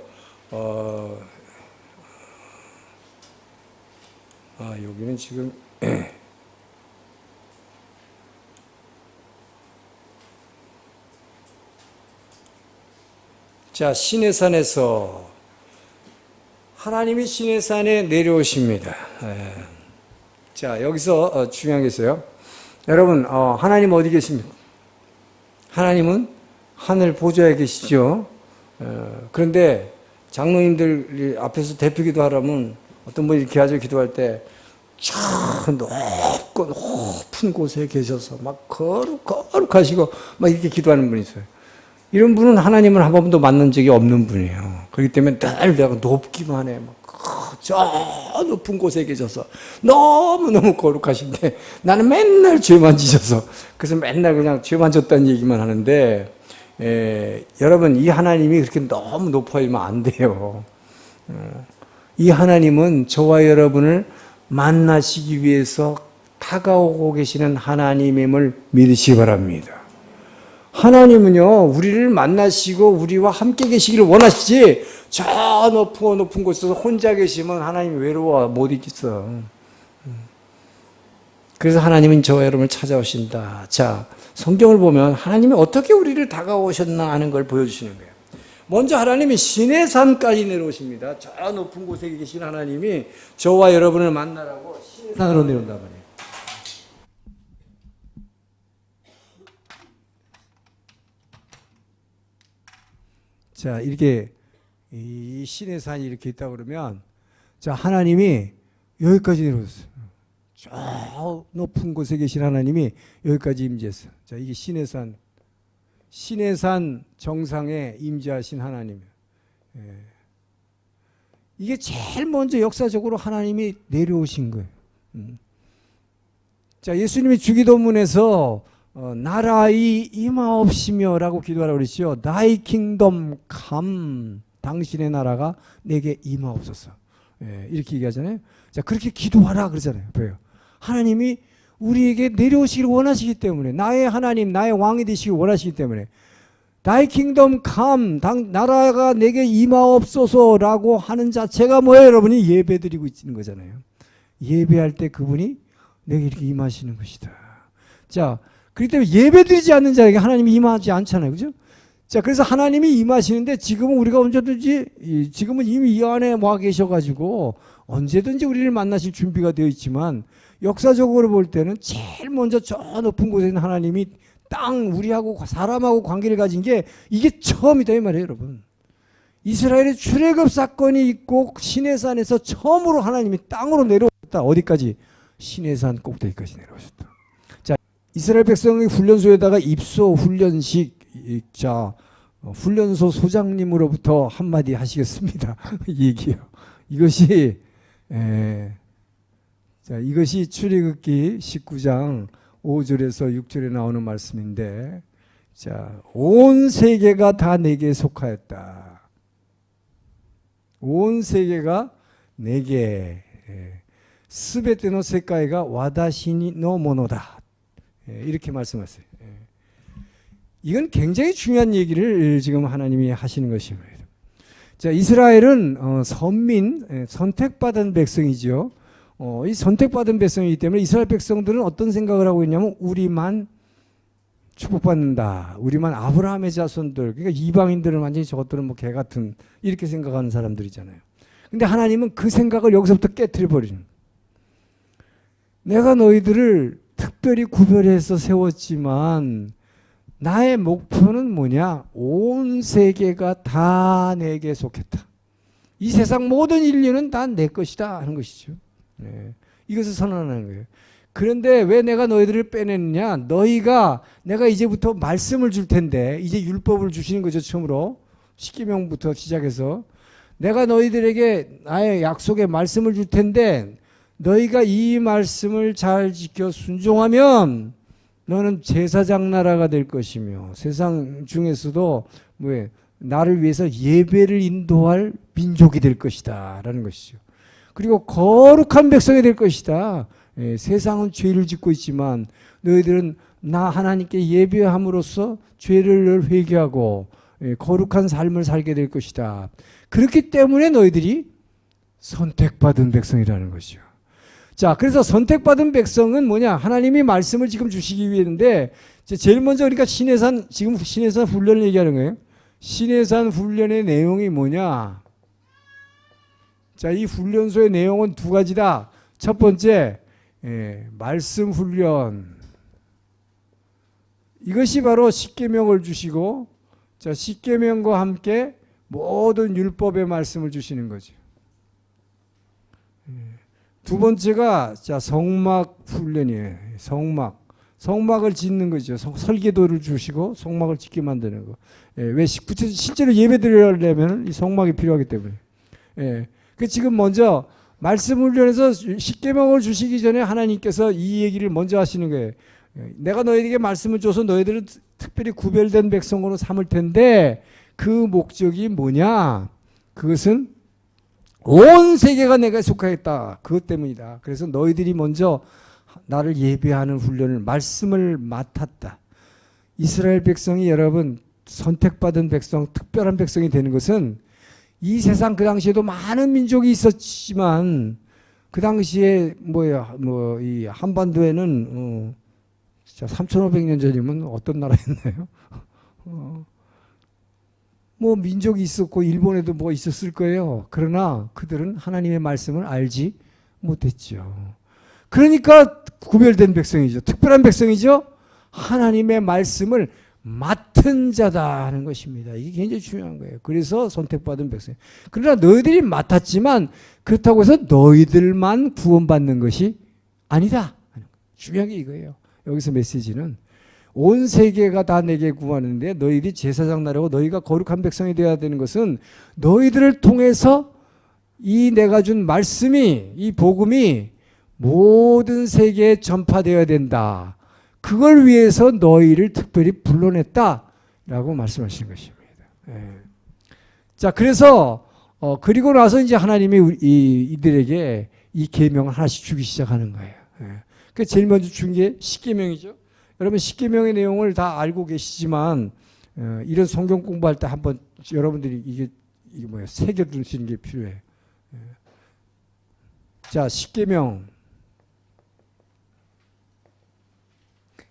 여기는 지금 자, 시내산에서 하나님이 시내산에 내려오십니다. 자, 여기서 중요한 게 있어요. 여러분, 하나님 어디 계십니까? 하나님은 하늘 보좌에 계시죠. 그런데 장로님들 앞에서 대표 기도하려면 어떤 분이 이렇게 하죠. 기도할 때 저 높고 높은 곳에 계셔서 막 거룩하시고 막 이렇게 기도하는 분이 있어요. 이런 분은 하나님을 한 번도 만난 적이 없는 분이에요. 그렇기 때문에 늘 내가 높기만 해. 저 높은 곳에 계셔서 너무너무 거룩하신데 나는 맨날 죄만 지셔서, 그래서 맨날 그냥 죄만 졌다는 얘기만 하는데, 여러분 이 하나님이 그렇게 너무 높아지면 안 돼요. 이 하나님은 저와 여러분을 만나시기 위해서 다가오고 계시는 하나님임을 믿으시기 바랍니다. 하나님은요, 우리를 만나시고 우리와 함께 계시기를 원하시지, 저 높은 곳에서 혼자 계시면 하나님이 외로워 못 있겠어. 그래서 하나님은 저와 여러분을 찾아오신다. 자, 성경을 보면 하나님이 어떻게 우리를 다가오셨나 하는 걸 보여주시는 거예요. 먼저 하나님이 시내산까지 내려오십니다. 저 높은 곳에 계신 하나님이 저와 여러분을 만나라고 시내산으로 내려온단 말이에요. 자, 이렇게 이 시내산이 이렇게 있다 그러면, 자, 하나님이 여기까지 내려왔어요. 저 높은 곳에 계신 하나님이 여기까지 임재했어요. 자, 이게 시내산 정상에 임재하신 하나님이에요. 이게 제일 먼저 역사적으로 하나님이 내려오신 거예요. 자, 예수님이 주기도문에서 나라의 임하옵시며 라고 기도하라고 그랬죠. Thy kingdom come, 당신의 나라가 내게 임하옵소서. 예, 이렇게 얘기하잖아요. 자, 그렇게 기도하라 그러잖아요. 왜요? 하나님이 우리에게 내려오시기를 원하시기 때문에, 나의 하나님, 나의 왕이 되시기 원하시기 때문에, Thy kingdom come, 나라가 내게 임하옵소서라고 하는 자체가 뭐예요? 여러분이 예배드리고 있는 거잖아요. 예배할 때 그분이 내게 이렇게 임하시는 것이다. 자, 그렇기 때문에 예배드리지 않는 자에게 하나님이 임하지 않잖아요. 그죠? 자, 그래서 하나님이 임하시는데 지금은 우리가 언제든지, 지금은 이미 이 안에 와 계셔가지고 언제든지 우리를 만나실 준비가 되어 있지만, 역사적으로 볼 때는 제일 먼저 저 높은 곳에 있는 하나님이 우리하고 사람하고 관계를 가진 게 이게 처음이다 이 말이에요, 여러분. 이스라엘의 출애굽 사건이 있고 시내산에서 처음으로 하나님이 땅으로 내려오셨다. 어디까지? 시내산 꼭대기까지 내려오셨다. 자, 이스라엘 백성의 훈련소에다가 입소 훈련식, 자, 훈련소 소장님으로부터 한마디 하시겠습니다. 이 얘기요. 이것이 자, 이것이 출애굽기 19장 5절에서 6절에 나오는 말씀인데, 자, 온 세계가 다 내게 속하였다. 온 세계가 내게, 스베테 노 세카이가 와다시니 노 모노다. 이렇게 말씀하세요. 이건 굉장히 중요한 얘기를 지금 하나님이 하시는 것입니다. 자, 이스라엘은 선민, 선택받은 백성이죠. 이 선택받은 백성이기 때문에 이스라엘 백성들은 어떤 생각을 하고 있냐면, 우리만 축복받는다. 우리만 아브라함의 자손들. 그러니까 이방인들은 완전히 저것들은 뭐 개 같은, 이렇게 생각하는 사람들이잖아요. 근데 하나님은 그 생각을 여기서부터 깨트려 버리는. 내가 너희들을 특별히 구별해서 세웠지만 나의 목표는 뭐냐? 온 세계가 다 내게 속했다. 이 세상 모든 인류는 다 내 것이다 하는 것이죠. 네. 이것을 선언하는 거예요. 그런데 왜 내가 너희들을 빼냈느냐? 내가 이제부터 말씀을 줄 텐데, 이제 율법을 주시는 거죠. 처음으로 십계명부터 시작해서 내가 너희들에게 나의 약속의 말씀을 줄 텐데, 너희가 이 말씀을 잘 지켜 순종하면 너는 제사장 나라가 될 것이며, 세상 중에서도 나를 위해서 예배를 인도할 민족이 될 것이다 라는 것이죠. 그리고 거룩한 백성이 될 것이다. 세상은 죄를 짓고 있지만 너희들은 나 하나님께 예배함으로써 죄를 회개하고 거룩한 삶을 살게 될 것이다. 그렇기 때문에 너희들이 선택받은 백성이라는 것이죠. 자, 그래서 선택받은 백성은 뭐냐? 하나님이 말씀을 지금 주시기 위해인데, 제일 먼저 그러니까 지금 시내산 훈련을 얘기하는 거예요. 시내산 훈련의 내용이 뭐냐? 자, 이 훈련소의 내용은 두 가지다. 첫 번째, 말씀 훈련. 이것이 바로 십계명을 주시고, 자, 십계명과 함께 모든 율법의 말씀을 주시는 거죠. 두 번째가 자, 성막 훈련이에요. 성막을 짓는 거죠. 설계도를 주시고 성막을 짓게 만드는 거. 왜 실제로 예배 드리려면 이 성막이 필요하기 때문에. 그 지금 먼저 말씀 훈련에서 십계명을 주시기 전에 하나님께서 이 얘기를 먼저 하시는 거예요. 내가 너희에게 말씀을 줘서 너희들은 특별히 구별된 백성으로 삼을 텐데, 그 목적이 뭐냐? 그것은 온 세계가 내가 속하겠다. 그것 때문이다. 그래서 너희들이 먼저 나를 예배하는 훈련을, 말씀을 맡았다. 이스라엘 백성이 여러분 선택받은 백성, 특별한 백성이 되는 것은, 이 세상 그 당시에도 많은 민족이 있었지만 그 당시에 이 한반도에는 3,500년 전이면 어떤 나라였나요? 민족이 있었고 일본에도 뭐 있었을 거예요. 그러나 그들은 하나님의 말씀을 알지 못했죠. 그러니까 구별된 백성이죠. 특별한 백성이죠. 하나님의 말씀을 맡은 자다 하는 것입니다. 이게 굉장히 중요한 거예요. 그래서 선택받은 백성. 그러나 너희들이 맡았지만 그렇다고 해서 너희들만 구원받는 것이 아니다. 중요한 게 이거예요. 여기서 메시지는 온 세계가 다 내게 구하는데 너희들이 제사장 나라고 너희가 거룩한 백성이 되어야 되는 것은 너희들을 통해서 이 내가 준 말씀이, 이 복음이 모든 세계에 전파되어야 된다. 그걸 위해서 너희를 특별히 불러냈다라고 말씀하시는 것입니다. 자, 그래서 그리고 나서 이제 하나님이 이들에게 이 계명을 하나씩 주기 시작하는 거예요. 예. 그 제일 먼저 준 게 십계명이죠. 여러분 십계명의 내용을 다 알고 계시지만 이런 성경 공부할 때 한번 여러분들이 이게 뭐야 새겨두시는 게 필요해. 예. 자, 십계명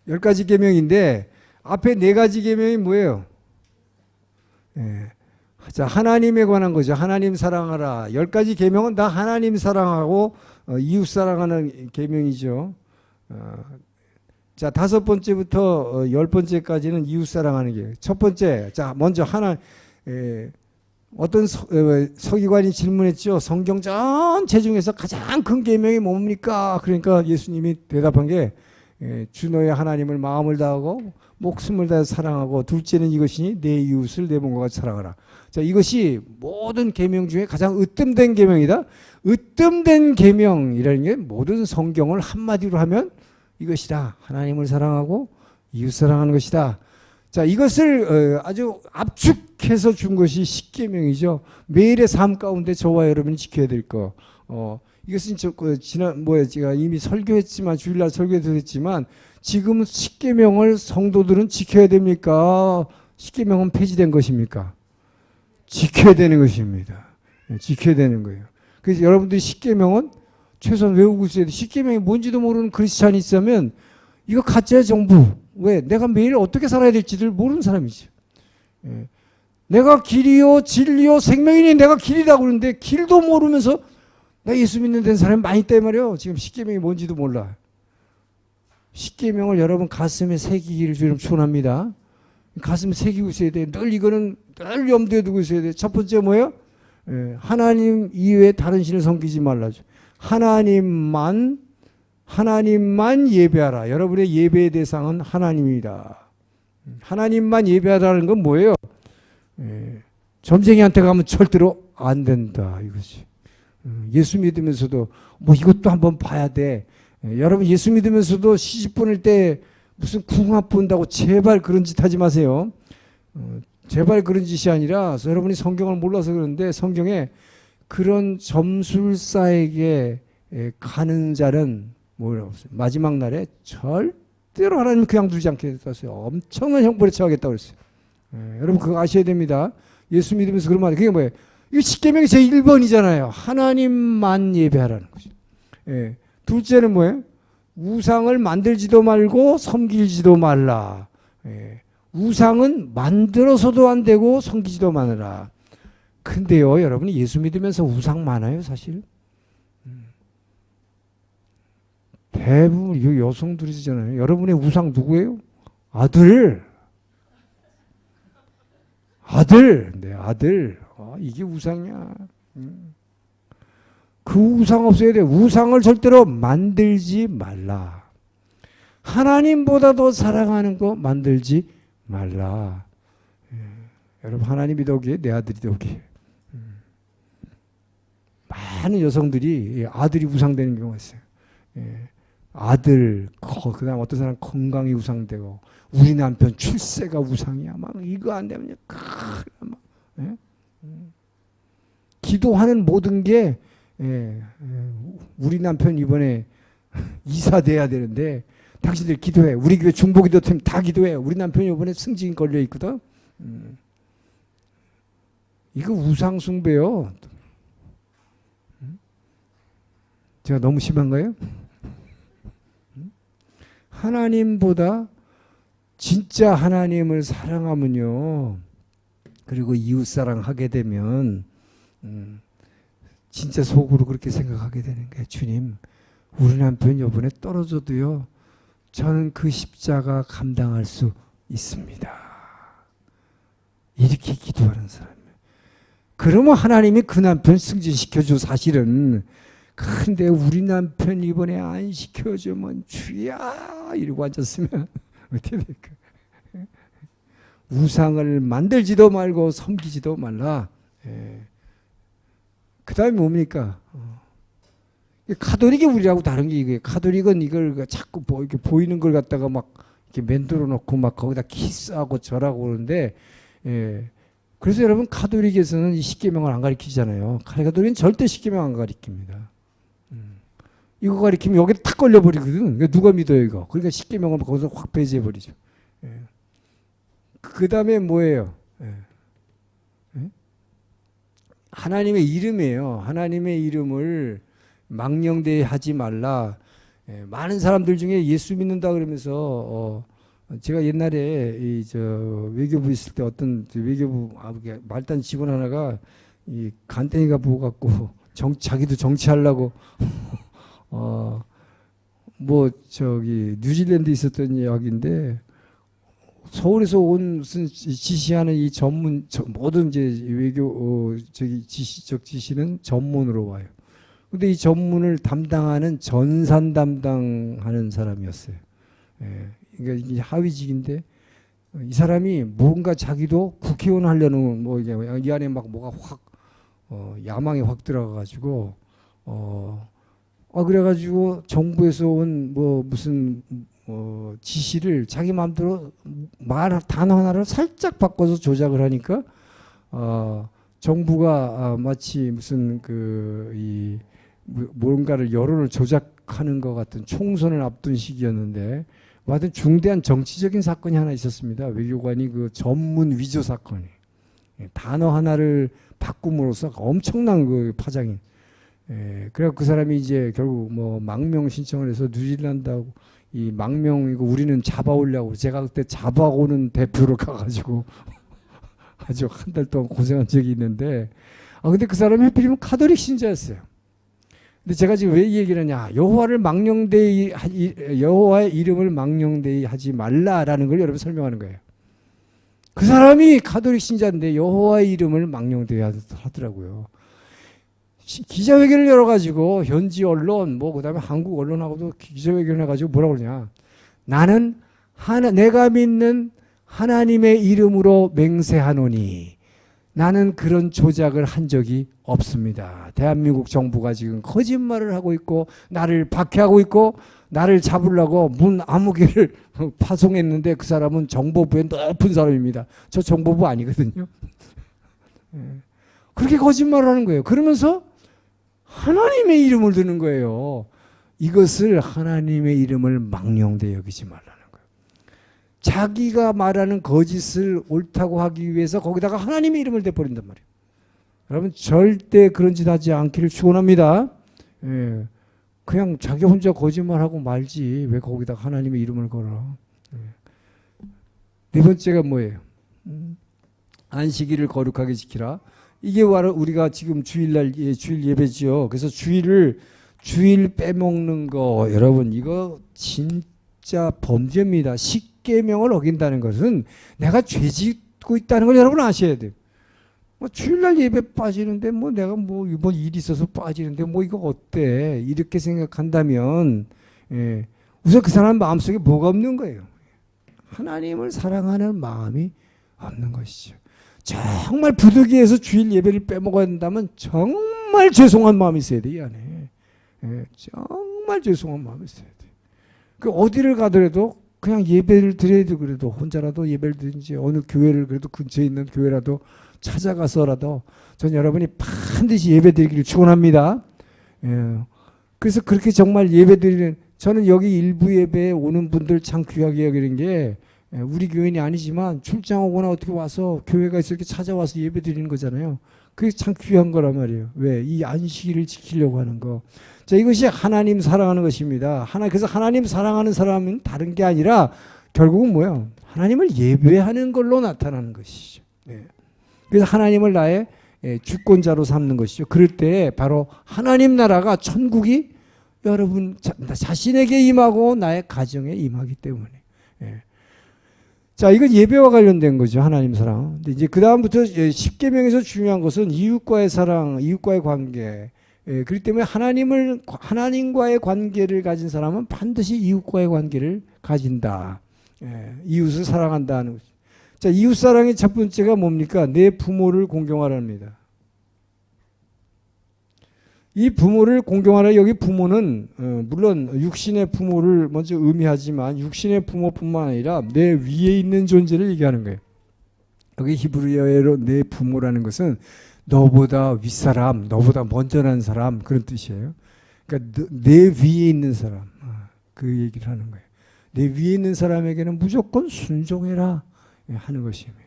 10가지 계명인데 앞에 4가지 계명이 뭐예요? 예. 자, 하나님에 관한 거죠. 하나님 사랑하라. 10가지 계명은 다 하나님 사랑하고 이웃 사랑하는 계명이죠. 자, 5번째부터 10번째까지는 이웃 사랑하는 게. 첫 번째, 자, 먼저 어떤 서기관이 질문했죠. 성경 전체 중에서 가장 큰 계명이 뭡니까? 그러니까 예수님이 대답한 게 주 너의 하나님을 마음을 다하고 목숨을 다해 사랑하고 둘째는 이것이니 내 이웃을 내 몸과 같이 사랑하라. 자, 이것이 모든 계명 중에 가장 으뜸된 계명이다. 으뜸된 계명이라는 게 모든 성경을 한마디로 하면 이것이다. 하나님을 사랑하고 이웃 사랑하는 것이다. 자, 이것을 아주 압축해서 준 것이 십계명이죠. 매일의 삶 가운데 저와 여러분이 지켜야 될 거. 이것은 제가 이미 설교했지만 주일날 설교도 했지만 지금 십계명을 성도들은 지켜야 됩니까? 십계명은 폐지된 것입니까? 지켜야 되는 것입니다. 지켜야 되는 거예요. 그래서 여러분들이 십계명은 최소한 외우고 있어야 돼. 십계명이 뭔지도 모르는 크리스찬이 있으면 이거 가짜야 정부. 왜? 내가 매일 어떻게 살아야 될지를 모르는 사람이죠. 내가 길이요 진리요 생명이니 내가 길이라고 그러는데 길도 모르면서 나 예수 믿는 데는 사람이 많이 있다 말이에요. 지금 십계명이 뭔지도 몰라. 십계명을 여러분 가슴에 새기기를 주님 축원합니다. 가슴에 새기고 있어야 돼. 늘 이거는 늘 염두에 두고 있어야 돼. 첫 번째 뭐예요? 하나님 이외에 다른 신을 섬기지 말라죠. 하나님만 예배하라. 여러분의 예배의 대상은 하나님이다. 하나님만 예배하라는 건 뭐예요? 점쟁이한테 가면 절대로 안 된다 이거지. 예수 믿으면서도 뭐 이것도 한번 봐야 돼. 여러분 예수 믿으면서도 시집 보낼 때 무슨 궁합 본다고 제발 그런 짓 하지 마세요. 제발 그런 짓이 아니라 여러분이 성경을 몰라서 그러는데 성경에 그런 점술사에게 가는 자는 뭐라고 했어요? 마지막 날에 절대로 하나님 그냥 두지 않겠다고 했어요. 엄청난 형벌에 처하겠다고 했어요. 여러분 그거 아셔야 됩니다. 예수 믿으면서 그런 말 그게 뭐예요? 이거 십계명이 제1번이잖아요. 하나님만 예배하라는 거죠. 둘째는 뭐예요? 우상을 만들지도 말고 섬기지도 말라. 우상은 만들어서도 안 되고 섬기지도 마느라. 근데요, 여러분이 예수 믿으면서 우상 많아요, 사실. 대부분 여성들이잖아요. 여러분의 우상 누구예요? 아들. 네, 아들. 이게 우상이야. 그 우상 없어야 돼. 우상을 절대로 만들지 말라. 하나님보다 더 사랑하는 거 만들지 말라. 여러분 하나님이 덕이에요? 내 아들이 덕이에요? 많은 여성들이 아들이 우상되는 경우가 있어요. 아들, 그 다음 어떤 사람 건강이 우상되고 우리 남편 출세가 우상이야. 막 이거 안 되면 막 기도하는 모든 게 우리 남편 이번에 이사 돼야 되는데 당신들 기도해. 우리 교회 중보기도 팀 다 기도해. 우리 남편이 이번에 승진 걸려 있거든. 이거 우상 숭배요. 제가 너무 심한가요? 하나님보다 진짜 하나님을 사랑하면요. 그리고 이웃 사랑하게 되면 진짜 속으로 그렇게 생각하게 되는 거예요. 주님, 우리 남편 이번에 떨어져도요. 저는 그 십자가 감당할 수 있습니다. 이렇게 기도하는 사람이에요. 그러면 하나님이 그 남편 승진시켜줘 사실은. 근데 우리 남편 이번에 안 시켜주면 주야 이러고 앉았으면 어떻게 될까? 우상을 만들지도 말고 섬기지도 말라. 그 다음에 뭡니까? 카톨릭이 우리하고 다른 게 이거예요. 카톨릭은 이걸 자꾸 이렇게 보이는 걸 갖다가 막 이렇게 만들어 놓고 막 거기다 키스하고 절하고 그러는데, 그래서 여러분 가톨릭에서는 이 십계명을 안 가르치잖아요. 가톨릭은 절대 십계명 안 가르칩니다. 이거 가르치면 여기 탁 걸려버리거든. 그러니까 누가 믿어요 이거. 그러니까 십계명을 거기서 확 배제해버리죠. 예. 그 다음에 뭐예요? 예. 예? 하나님의 이름이에요. 하나님의 이름을 망령되이 하지 말라. 예. 많은 사람들 중에 예수 믿는다 그러면서 제가 옛날에 외교부 있을 때 어떤 외교부 말단 직원 하나가 이 간땡이가 부어 갖고 자기도 정치하려고 뉴질랜드 있었던 이야기인데 서울에서 온 무슨 지시하는 이 전문 모든 이제 외교 지시적 지시는 전문으로 와요. 근데 이 전문을 담당하는 전산 담당하는 사람이었어요. 예. 그러니까 이게 하위직인데 이 사람이 뭔가 자기도 국회의원 하려는 뭐 이게 이 안에 막 뭐가 확 야망이 확 들어가가지고 그래가지고 정부에서 온 뭐 무슨 지시를 자기 마음대로 단어 하나를 살짝 바꿔서 조작을 하니까 정부가 마치 무슨 뭔가를 여론을 조작하는 것 같은 총선을 앞둔 시기였는데 하여튼 중대한 정치적인 사건이 하나 있었습니다. 외교관이 그 전문 위조 사건이 단어 하나를 바꿈으로써 엄청난 그 파장이. 그래서 그 사람이 이제 결국 뭐 망명 신청을 해서 뉴질랜드하고 이 망명이고 우리는 잡아오려고 제가 그때 잡아오는 대표로 가가지고 아주 한 달 동안 고생한 적이 있는데 근데 그 사람이 하필이면 가톨릭 신자였어요. 근데 제가 지금 왜 이 얘기를 하냐 여호와의 이름을 망령되이 하지 말라라는 걸 여러분 설명하는 거예요. 그 사람이 가톨릭 신자인데 여호와의 이름을 망령되이 하더라고요. 기자회견을 열어가지고 현지 언론 그다음에 한국 언론하고도 기자회견을 해가지고 뭐라고 그러냐 나는 내가 믿는 하나님의 이름으로 맹세하노니 나는 그런 조작을 한 적이 없습니다. 대한민국 정부가 지금 거짓말을 하고 있고 나를 박해하고 있고 나를 잡으려고 문 아무개를 파송했는데 그 사람은 정보부의 높은 사람입니다. 저 정보부 아니거든요. 그렇게 거짓말을 하는 거예요. 그러면서 하나님의 이름을 드는 거예요. 이것을 하나님의 이름을 망령되이 여기지 말라는 거예요. 자기가 말하는 거짓을 옳다고 하기 위해서 거기다가 하나님의 이름을 대버린단 말이에요. 여러분 절대 그런 짓 하지 않기를 축원합니다. 예. 그냥 자기 혼자 거짓말하고 말지 왜 거기다가 하나님의 이름을 걸어. 예. 네 번째가 뭐예요? 안식일을 거룩하게 지키라. 이게 바로 우리가 지금 주일 예배지요. 그래서 주일 빼먹는 거 여러분 이거 진짜 범죄입니다. 십계명을 어긴다는 것은 내가 죄 짓고 있다는 걸 여러분 아셔야 돼요. 주일날 예배 빠지는데 내가 이번 일이 있어서 빠지는데 이거 어때? 이렇게 생각한다면 우선 그 사람 마음속에 뭐가 없는 거예요? 하나님을 사랑하는 마음이 없는 것이죠. 정말 부득이해서 주일 예배를 빼먹어야 된다면 정말 죄송한 마음이 있어야 돼, 이 안에. 정말 죄송한 마음이 있어야 돼. 어디를 가더라도 그냥 예배를 드려도 그래도 혼자라도 예배를 드든지 어느 교회를 그래도 근처에 있는 교회라도 찾아가서라도 전 여러분이 반드시 예배 드리기를 축원합니다. 그래서 그렇게 정말 예배 드리는 저는 여기 일부 예배에 오는 분들 참 귀하게 여기는 게 우리 교인이 아니지만 출장 오거나 어떻게 와서 교회가 있을 때 찾아와서 예배 드리는 거잖아요. 그게 참 귀한 거란 말이에요. 왜? 이 안식일을 지키려고 하는 거. 자, 이것이 하나님 사랑하는 것입니다. 그래서 하나님 사랑하는 사람은 다른 게 아니라 결국은 뭐예요? 하나님을 예배하는 걸로 나타나는 것이죠. 그래서 하나님을 나의 주권자로 삼는 것이죠. 그럴 때 바로 하나님 나라가 천국이 여러분 자신에게 임하고 나의 가정에 임하기 때문에. 자, 이건 예배와 관련된 거죠. 하나님 사랑. 근데 이제 그 다음부터 십계명에서 중요한 것은 이웃과의 사랑, 이웃과의 관계. 그렇기 때문에 하나님과의 관계를 가진 사람은 반드시 이웃과의 관계를 가진다. 이웃을 사랑한다는 거죠. 자, 이웃 사랑의 첫 번째가 뭡니까? 내 부모를 공경하랍니다. 이 부모를 공경하라. 여기 부모는 물론 육신의 부모를 먼저 의미하지만 육신의 부모뿐만 아니라 내 위에 있는 존재를 얘기하는 거예요. 여기 히브리어로 내 부모라는 것은 너보다 윗사람, 너보다 먼저 난 사람 그런 뜻이에요. 그러니까 내 위에 있는 사람, 그 얘기를 하는 거예요. 내 위에 있는 사람에게는 무조건 순종해라 하는 것입니다.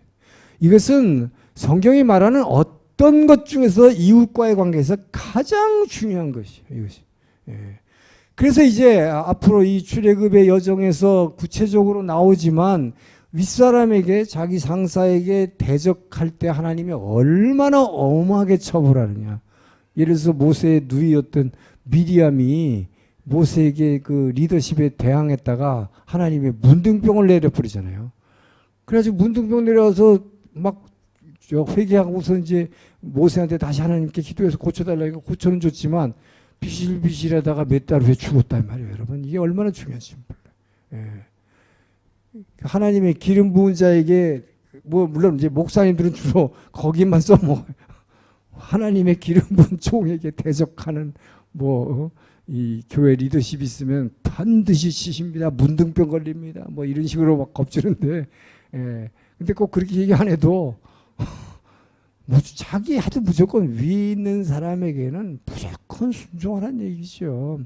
이것은 성경이 말하는 어떤 것 중에서 이웃과의 관계에서 가장 중요한 것이에요. 이것이. 그래서 이제 앞으로 이 출애굽의 여정에서 구체적으로 나오지만 윗사람에게 자기 상사에게 대적할 때 하나님이 얼마나 엄하게 처벌하느냐. 예를 들어서 모세의 누이였던 미리암이 모세에게 그 리더십에 대항했다가 하나님의 문둥병을 내려버리잖아요. 그래가지고 문둥병 내려와서 막 회개하고서 이제 모세한테 다시 하나님께 기도해서 고쳐달라고 고쳐는 줬지만 비실비실하다가 몇 달 후에 죽었단 말이에요. 여러분 이게 얼마나 중요한지 몰라요. 하나님의 기름 부은 자에게 뭐 물론 이제 목사님들은 주로 거기만 써먹어요. 하나님의 기름 부은 종에게 대적하는 뭐 이 교회 리더십이 있으면 반드시 치십니다. 문둥병 걸립니다. 뭐 이런 식으로 막 겁주는데, 근데 꼭 그렇게 얘기 안 해도 자기 하도 무조건 위에 있는 사람에게는 무조건 순종하라는 얘기죠.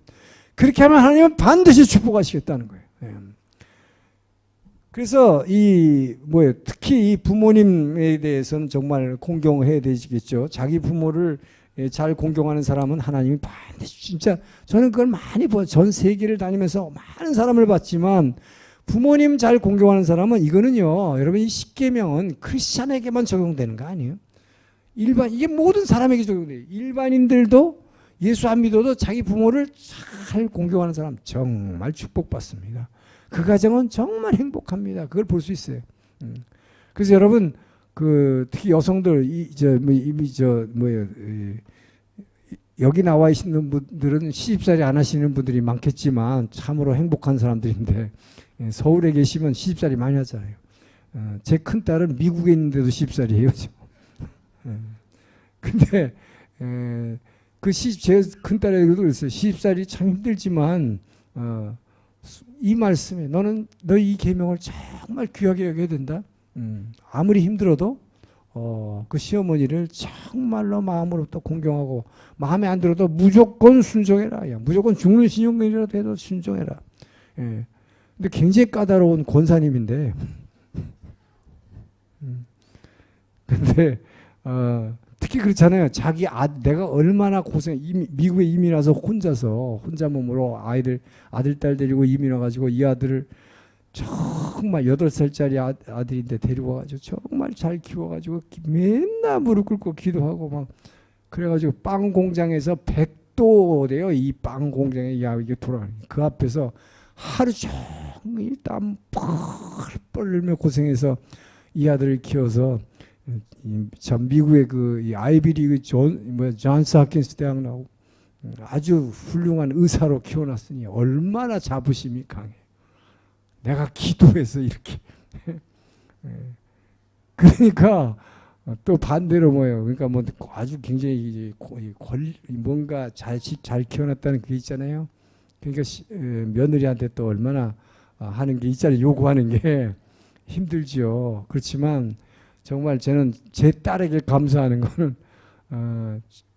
그렇게 하면 하나님은 반드시 축복하시겠다는 거예요. 그래서 특히 이 부모님에 대해서는 정말 공경해야 되겠죠. 자기 부모를 잘 공경하는 사람은 하나님이 반드시 진짜 저는 그걸 많이 봐요. 전 세계를 다니면서 많은 사람을 봤지만 부모님 잘 공경하는 사람은 이거는요. 여러분 이 십계명은 크리스찬에게만 적용되는 거 아니에요? 이게 모든 사람에게 적용돼요. 일반인들도 예수 안 믿어도 자기 부모를 잘 공경하는 사람 정말 축복받습니다. 그 가정은 정말 행복합니다. 그걸 볼 수 있어요. 그래서 여러분 특히 여성들 여기 나와 있는 분들은 시집살이 안 하시는 분들이 많겠지만 참으로 행복한 사람들인데 서울에 계시면 시집살이 많이 하잖아요. 제 큰딸은 미국에 있는데도 시집살이에요. 근데 제 큰딸에게도 그랬어요. 시집살이 참 힘들지만 이 말씀에 너는 너 이 계명을 정말 귀하게 여겨야 된다. 아무리 힘들어도 그 시어머니를 정말로 마음으로부터 공경하고 마음에 안 들어도 무조건 순종해라. 무조건 죽는 신용이라도 해도 순종해라. 근데 굉장히 까다로운 권사님인데 근데 특히 그렇잖아요. 내가 얼마나 미국에 이민 와서 혼자 몸으로 아들, 딸 데리고 이민 와가지고 이 아들을 정말 8살짜리 아들인데 데리고 와가지고 정말 잘 키워가지고 맨날 무릎 꿇고 기도하고 막 그래가지고 빵 공장에서 100도래요. 이 빵 공장에 이게 돌아가는 그 앞에서 하루 종일 땀 펄펄 흘며 고생해서 이 아들을 키워서 참 미국의 이 아이비리그 존스 홉킨스 대학 나오고 아주 훌륭한 의사로 키워놨으니 얼마나 자부심이 강해. 내가 기도해서 이렇게. 그러니까 또 반대로 뭐예요. 그러니까 뭐 아주 굉장히 뭔가 잘 키워놨다는 게 있잖아요. 그러니까 며느리한테 또 얼마나 하는 게 있잖아요. 요구하는 게 힘들죠. 그렇지만 정말 저는 제 딸에게 감사하는 거는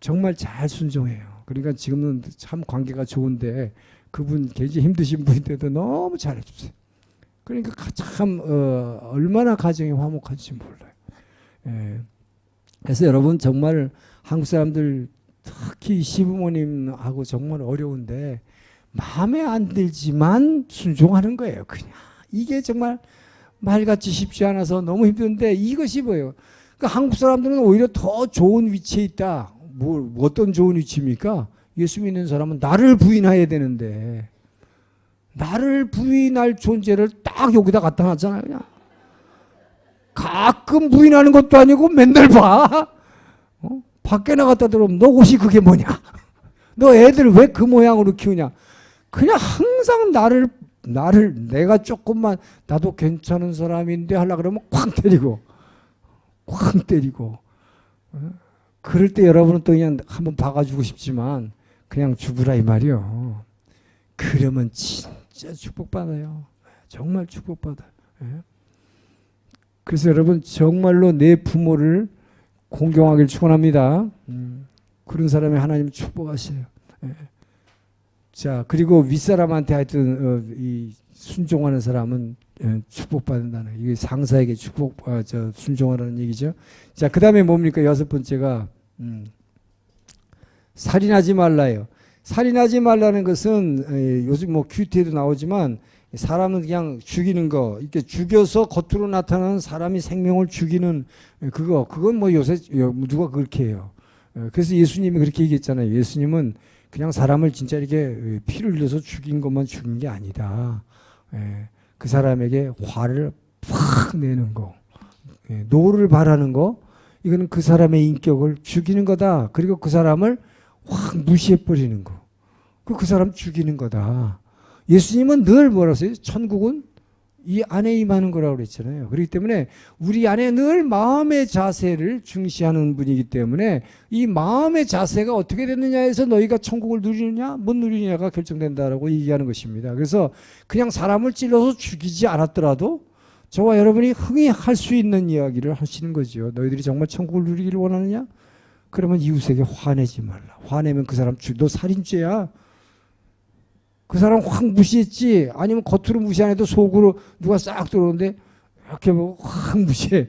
정말 잘 순종해요. 그러니까 지금은 참 관계가 좋은데 그분 굉장히 힘드신 분인데도 너무 잘해주세요. 그러니까 참 얼마나 가정이 화목한지 몰라요. 그래서 여러분 정말 한국 사람들 특히 시부모님하고 정말 어려운데 마음에 안 들지만 순종하는 거예요. 그냥 이게 정말 말같이 쉽지 않아서 너무 힘든데 이것이 뭐예요? 그러니까 한국 사람들은 오히려 더 좋은 위치에 있다. 어떤 좋은 위치입니까? 예수 믿는 사람은 나를 부인해야 되는데 나를 부인할 존재를 딱 여기다 갖다 놨잖아요. 그냥. 가끔 부인하는 것도 아니고 맨날 봐. 밖에 나갔다 들어오면 너 옷이 그게 뭐냐? 너 애들 왜 그 모양으로 키우냐? 그냥 항상 나를 내가 조금만 나도 괜찮은 사람인데 하려고 그러면 쾅 때리고 그럴 때 여러분은 또 그냥 한번 박아주고 싶지만 그냥 죽으라 이 말이요. 그러면 진짜 축복받아요. 정말 축복받아요. 그래서 여러분 정말로 내 부모를 공경하길 축원합니다. 그런 사람이 하나님 축복하셔요. 예. 자, 그리고 윗사람한테 하여튼 이 순종하는 사람은 축복받는다는, 이게 상사에게 순종하라는 얘기죠. 자, 그 다음에 뭡니까? 여섯 번째가 살인하지 말라요. 살인하지 말라는 것은 요즘 뭐 큐티에도 나오지만 사람은 그냥 죽이는 거, 이렇게 죽여서 겉으로 나타나는 사람이 생명을 죽이는 그건 뭐 요새 누가 그렇게 해요. 그래서 예수님이 그렇게 얘기했잖아요. 예수님은 그냥 사람을 진짜 이렇게 피를 흘려서 죽인 것만 죽인 게 아니다. 그 사람에게 화를 팍 내는 거, 노를 바라는 거, 이거는 그 사람의 인격을 죽이는 거다. 그리고 그 사람을 확 무시해버리는 거, 그 사람 죽이는 거다. 예수님은 늘 뭐라고 했어요? 천국은 이 안에 임하는 거라고 그랬잖아요. 그렇기 때문에 우리 안에 늘 마음의 자세를 중시하는 분이기 때문에 이 마음의 자세가 어떻게 됐느냐에서 너희가 천국을 누리느냐 못 누리느냐가 결정된다라고 얘기하는 것입니다. 그래서 그냥 사람을 찔러서 죽이지 않았더라도 저와 여러분이 흥이 할 수 있는 이야기를 하시는 거죠. 너희들이 정말 천국을 누리기를 원하느냐? 그러면 이웃에게 화내지 말라. 화내면 그 사람 너 살인죄야. 그 사람 확 무시했지. 아니면 겉으로 무시 안 해도 속으로 누가 싹 들어오는데 이렇게 보고 확 무시해.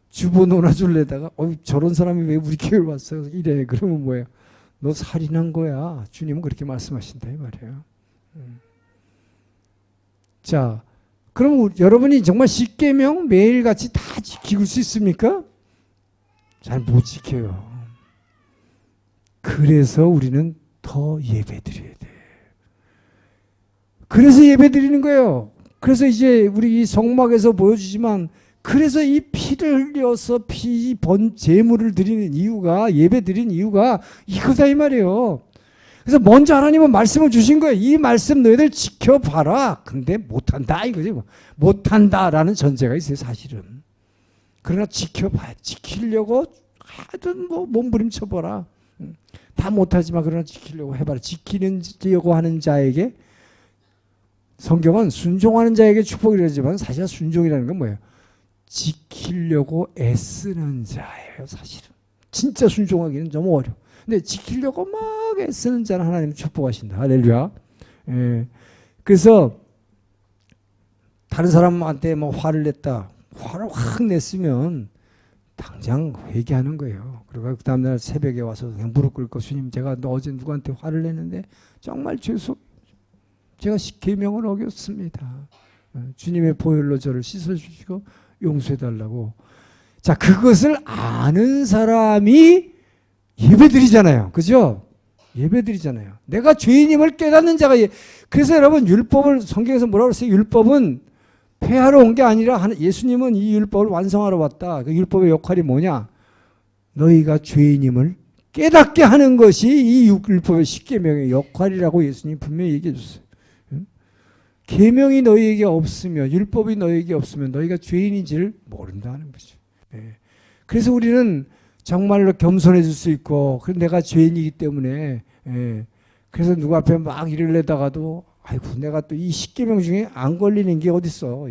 주보 놀아줄래다가 저런 사람이 왜 우리 교회를 왔어? 이래. 그러면 뭐예요? 너 살인한 거야. 주님은 그렇게 말씀하신다 이 말이에요. 자, 그럼 여러분이 정말 십계명 매일같이 다 지킬 수 있습니까? 잘 못 지켜요. 그래서 우리는 더 예배드려야 돼. 그래서 예배 드리는 거예요. 그래서 이제 우리 이 성막에서 보여주지만 그래서 이 피를 흘려서 제물을 드리는 이유가, 예배 드리는 이유가 이거다 이 말이에요. 그래서 먼저 하나님은 말씀을 주신 거예요. 이 말씀 너희들 지켜봐라. 근데 못한다 이거지. 못한다라는 전제가 있어요 사실은. 그러나 지키려고 하여튼 뭐 몸부림쳐봐라. 다 못하지만 그러나 지키려고 해봐라. 지키려고 하는 자에게, 성경은 순종하는 자에게 축복이라지만 사실 순종이라는 건 뭐예요? 지키려고 애쓰는 자예요 사실은. 진짜 순종하기는 너무 어려워. 근데 지키려고 막 애쓰는 자는 하나님 축복하신다. 할렐루야. 그래서 다른 사람한테 뭐 화를 냈다. 화를 확 냈으면 당장 회개하는 거예요. 그리고 그 다음날 새벽에 와서 그냥 무릎 꿇고 주님 제가 어제 누구한테 화를 냈는데 정말 제가 계명을 어겼습니다. 주님의 보혈로 저를 씻어주시고 용서해달라고. 자, 그것을 아는 사람이 예배드리잖아요. 그죠? 예배드리잖아요. 내가 죄인임을 깨닫는 자가 그래서 여러분 율법을 성경에서 뭐라고 했어요? 율법은 폐하러 온 게 아니라 예수님은 이 율법을 완성하러 왔다. 그 율법의 역할이 뭐냐? 너희가 죄인임을 깨닫게 하는 것이 이 율법의 십계명의 역할이라고 예수님 분명히 얘기해 줬어요. 계명이 너희에게 없으면, 율법이 너희에게 없으면 너희가 죄인인지를 모른다는 거죠. 그래서 우리는 정말로 겸손해질 수 있고, 내가 죄인이기 때문에, 그래서 누구 앞에 막 이러려다가도 아이고 내가 또 이 십계명 중에 안 걸리는 게 어딨어.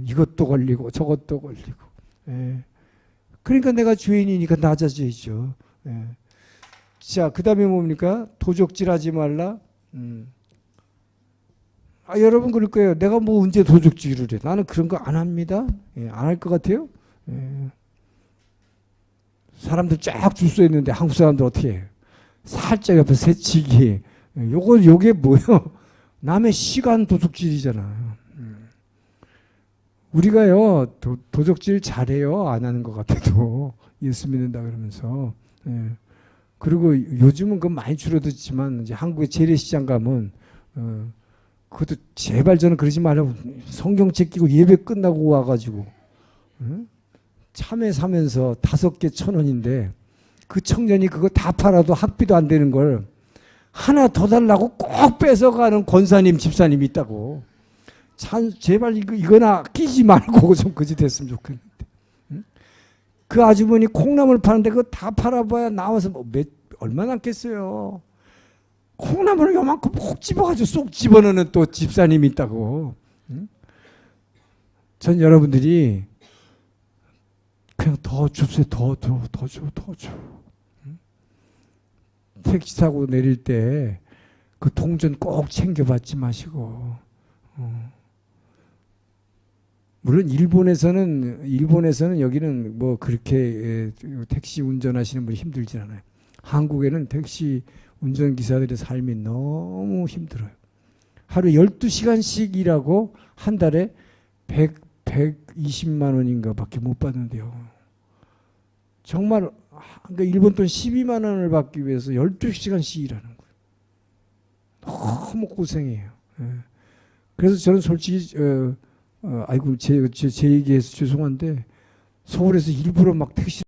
이것도 걸리고 저것도 걸리고. 그러니까 내가 죄인이니까 낮아져야죠. 자, 그 다음에 뭡니까? 도적질하지 말라. 여러분 그럴 거예요. 내가 뭐 언제 도적질을 해. 나는 그런 거 안 합니다. 안 할 것 같아요. 사람들 쫙 줄 서 있는데 한국 사람들 어떻게 해요? 살짝 옆에 새치기. 요게 뭐예요? 남의 시간 도둑질이잖아요. 우리가요 도둑질 잘해요. 안 하는 것 같아도 예수 믿는다 그러면서. 그리고 요즘은 그 많이 줄어들지만 이제 한국의 재래시장 가면 그것도 제발 저는 그러지 말라고 성경책 끼고 예배 끝나고 와가지고 참외 사면서 5개 1,000원인데 그 청년이 그거 다 팔아도 학비도 안 되는 걸 하나 더 달라고 꼭 뺏어가는 권사님 집사님이 있다고. 참 제발 이거나 끼지 말고 좀 그지 됐으면 좋겠는데. 그 아주머니 콩나물 파는데 그거 다 팔아봐야 나와서 얼마 남겠어요. 콩나물을 요만큼 콕 집어가지고 쏙 집어넣는 또 집사님이 있다고. 전 여러분들이 그냥 더 줍세요. 더 줘. 응? 택시 타고 내릴 때 그 동전 꼭 챙겨받지 마시고. 물론 일본에서는 여기는 뭐 그렇게 택시 운전하시는 분이 힘들진 않아요. 한국에는 택시 운전기사들의 삶이 너무 힘들어요. 하루 12시간씩 일하고 한 달에 120만 원인가 밖에 못 받는데요. 정말 그러니까 일본 돈 12만 원을 받기 위해서 12시간씩 일하는 거예요. 너무 고생해요. 예. 그래서 저는 솔직히 아이고 제 얘기해서 죄송한데 서울에서 일부러 막 택시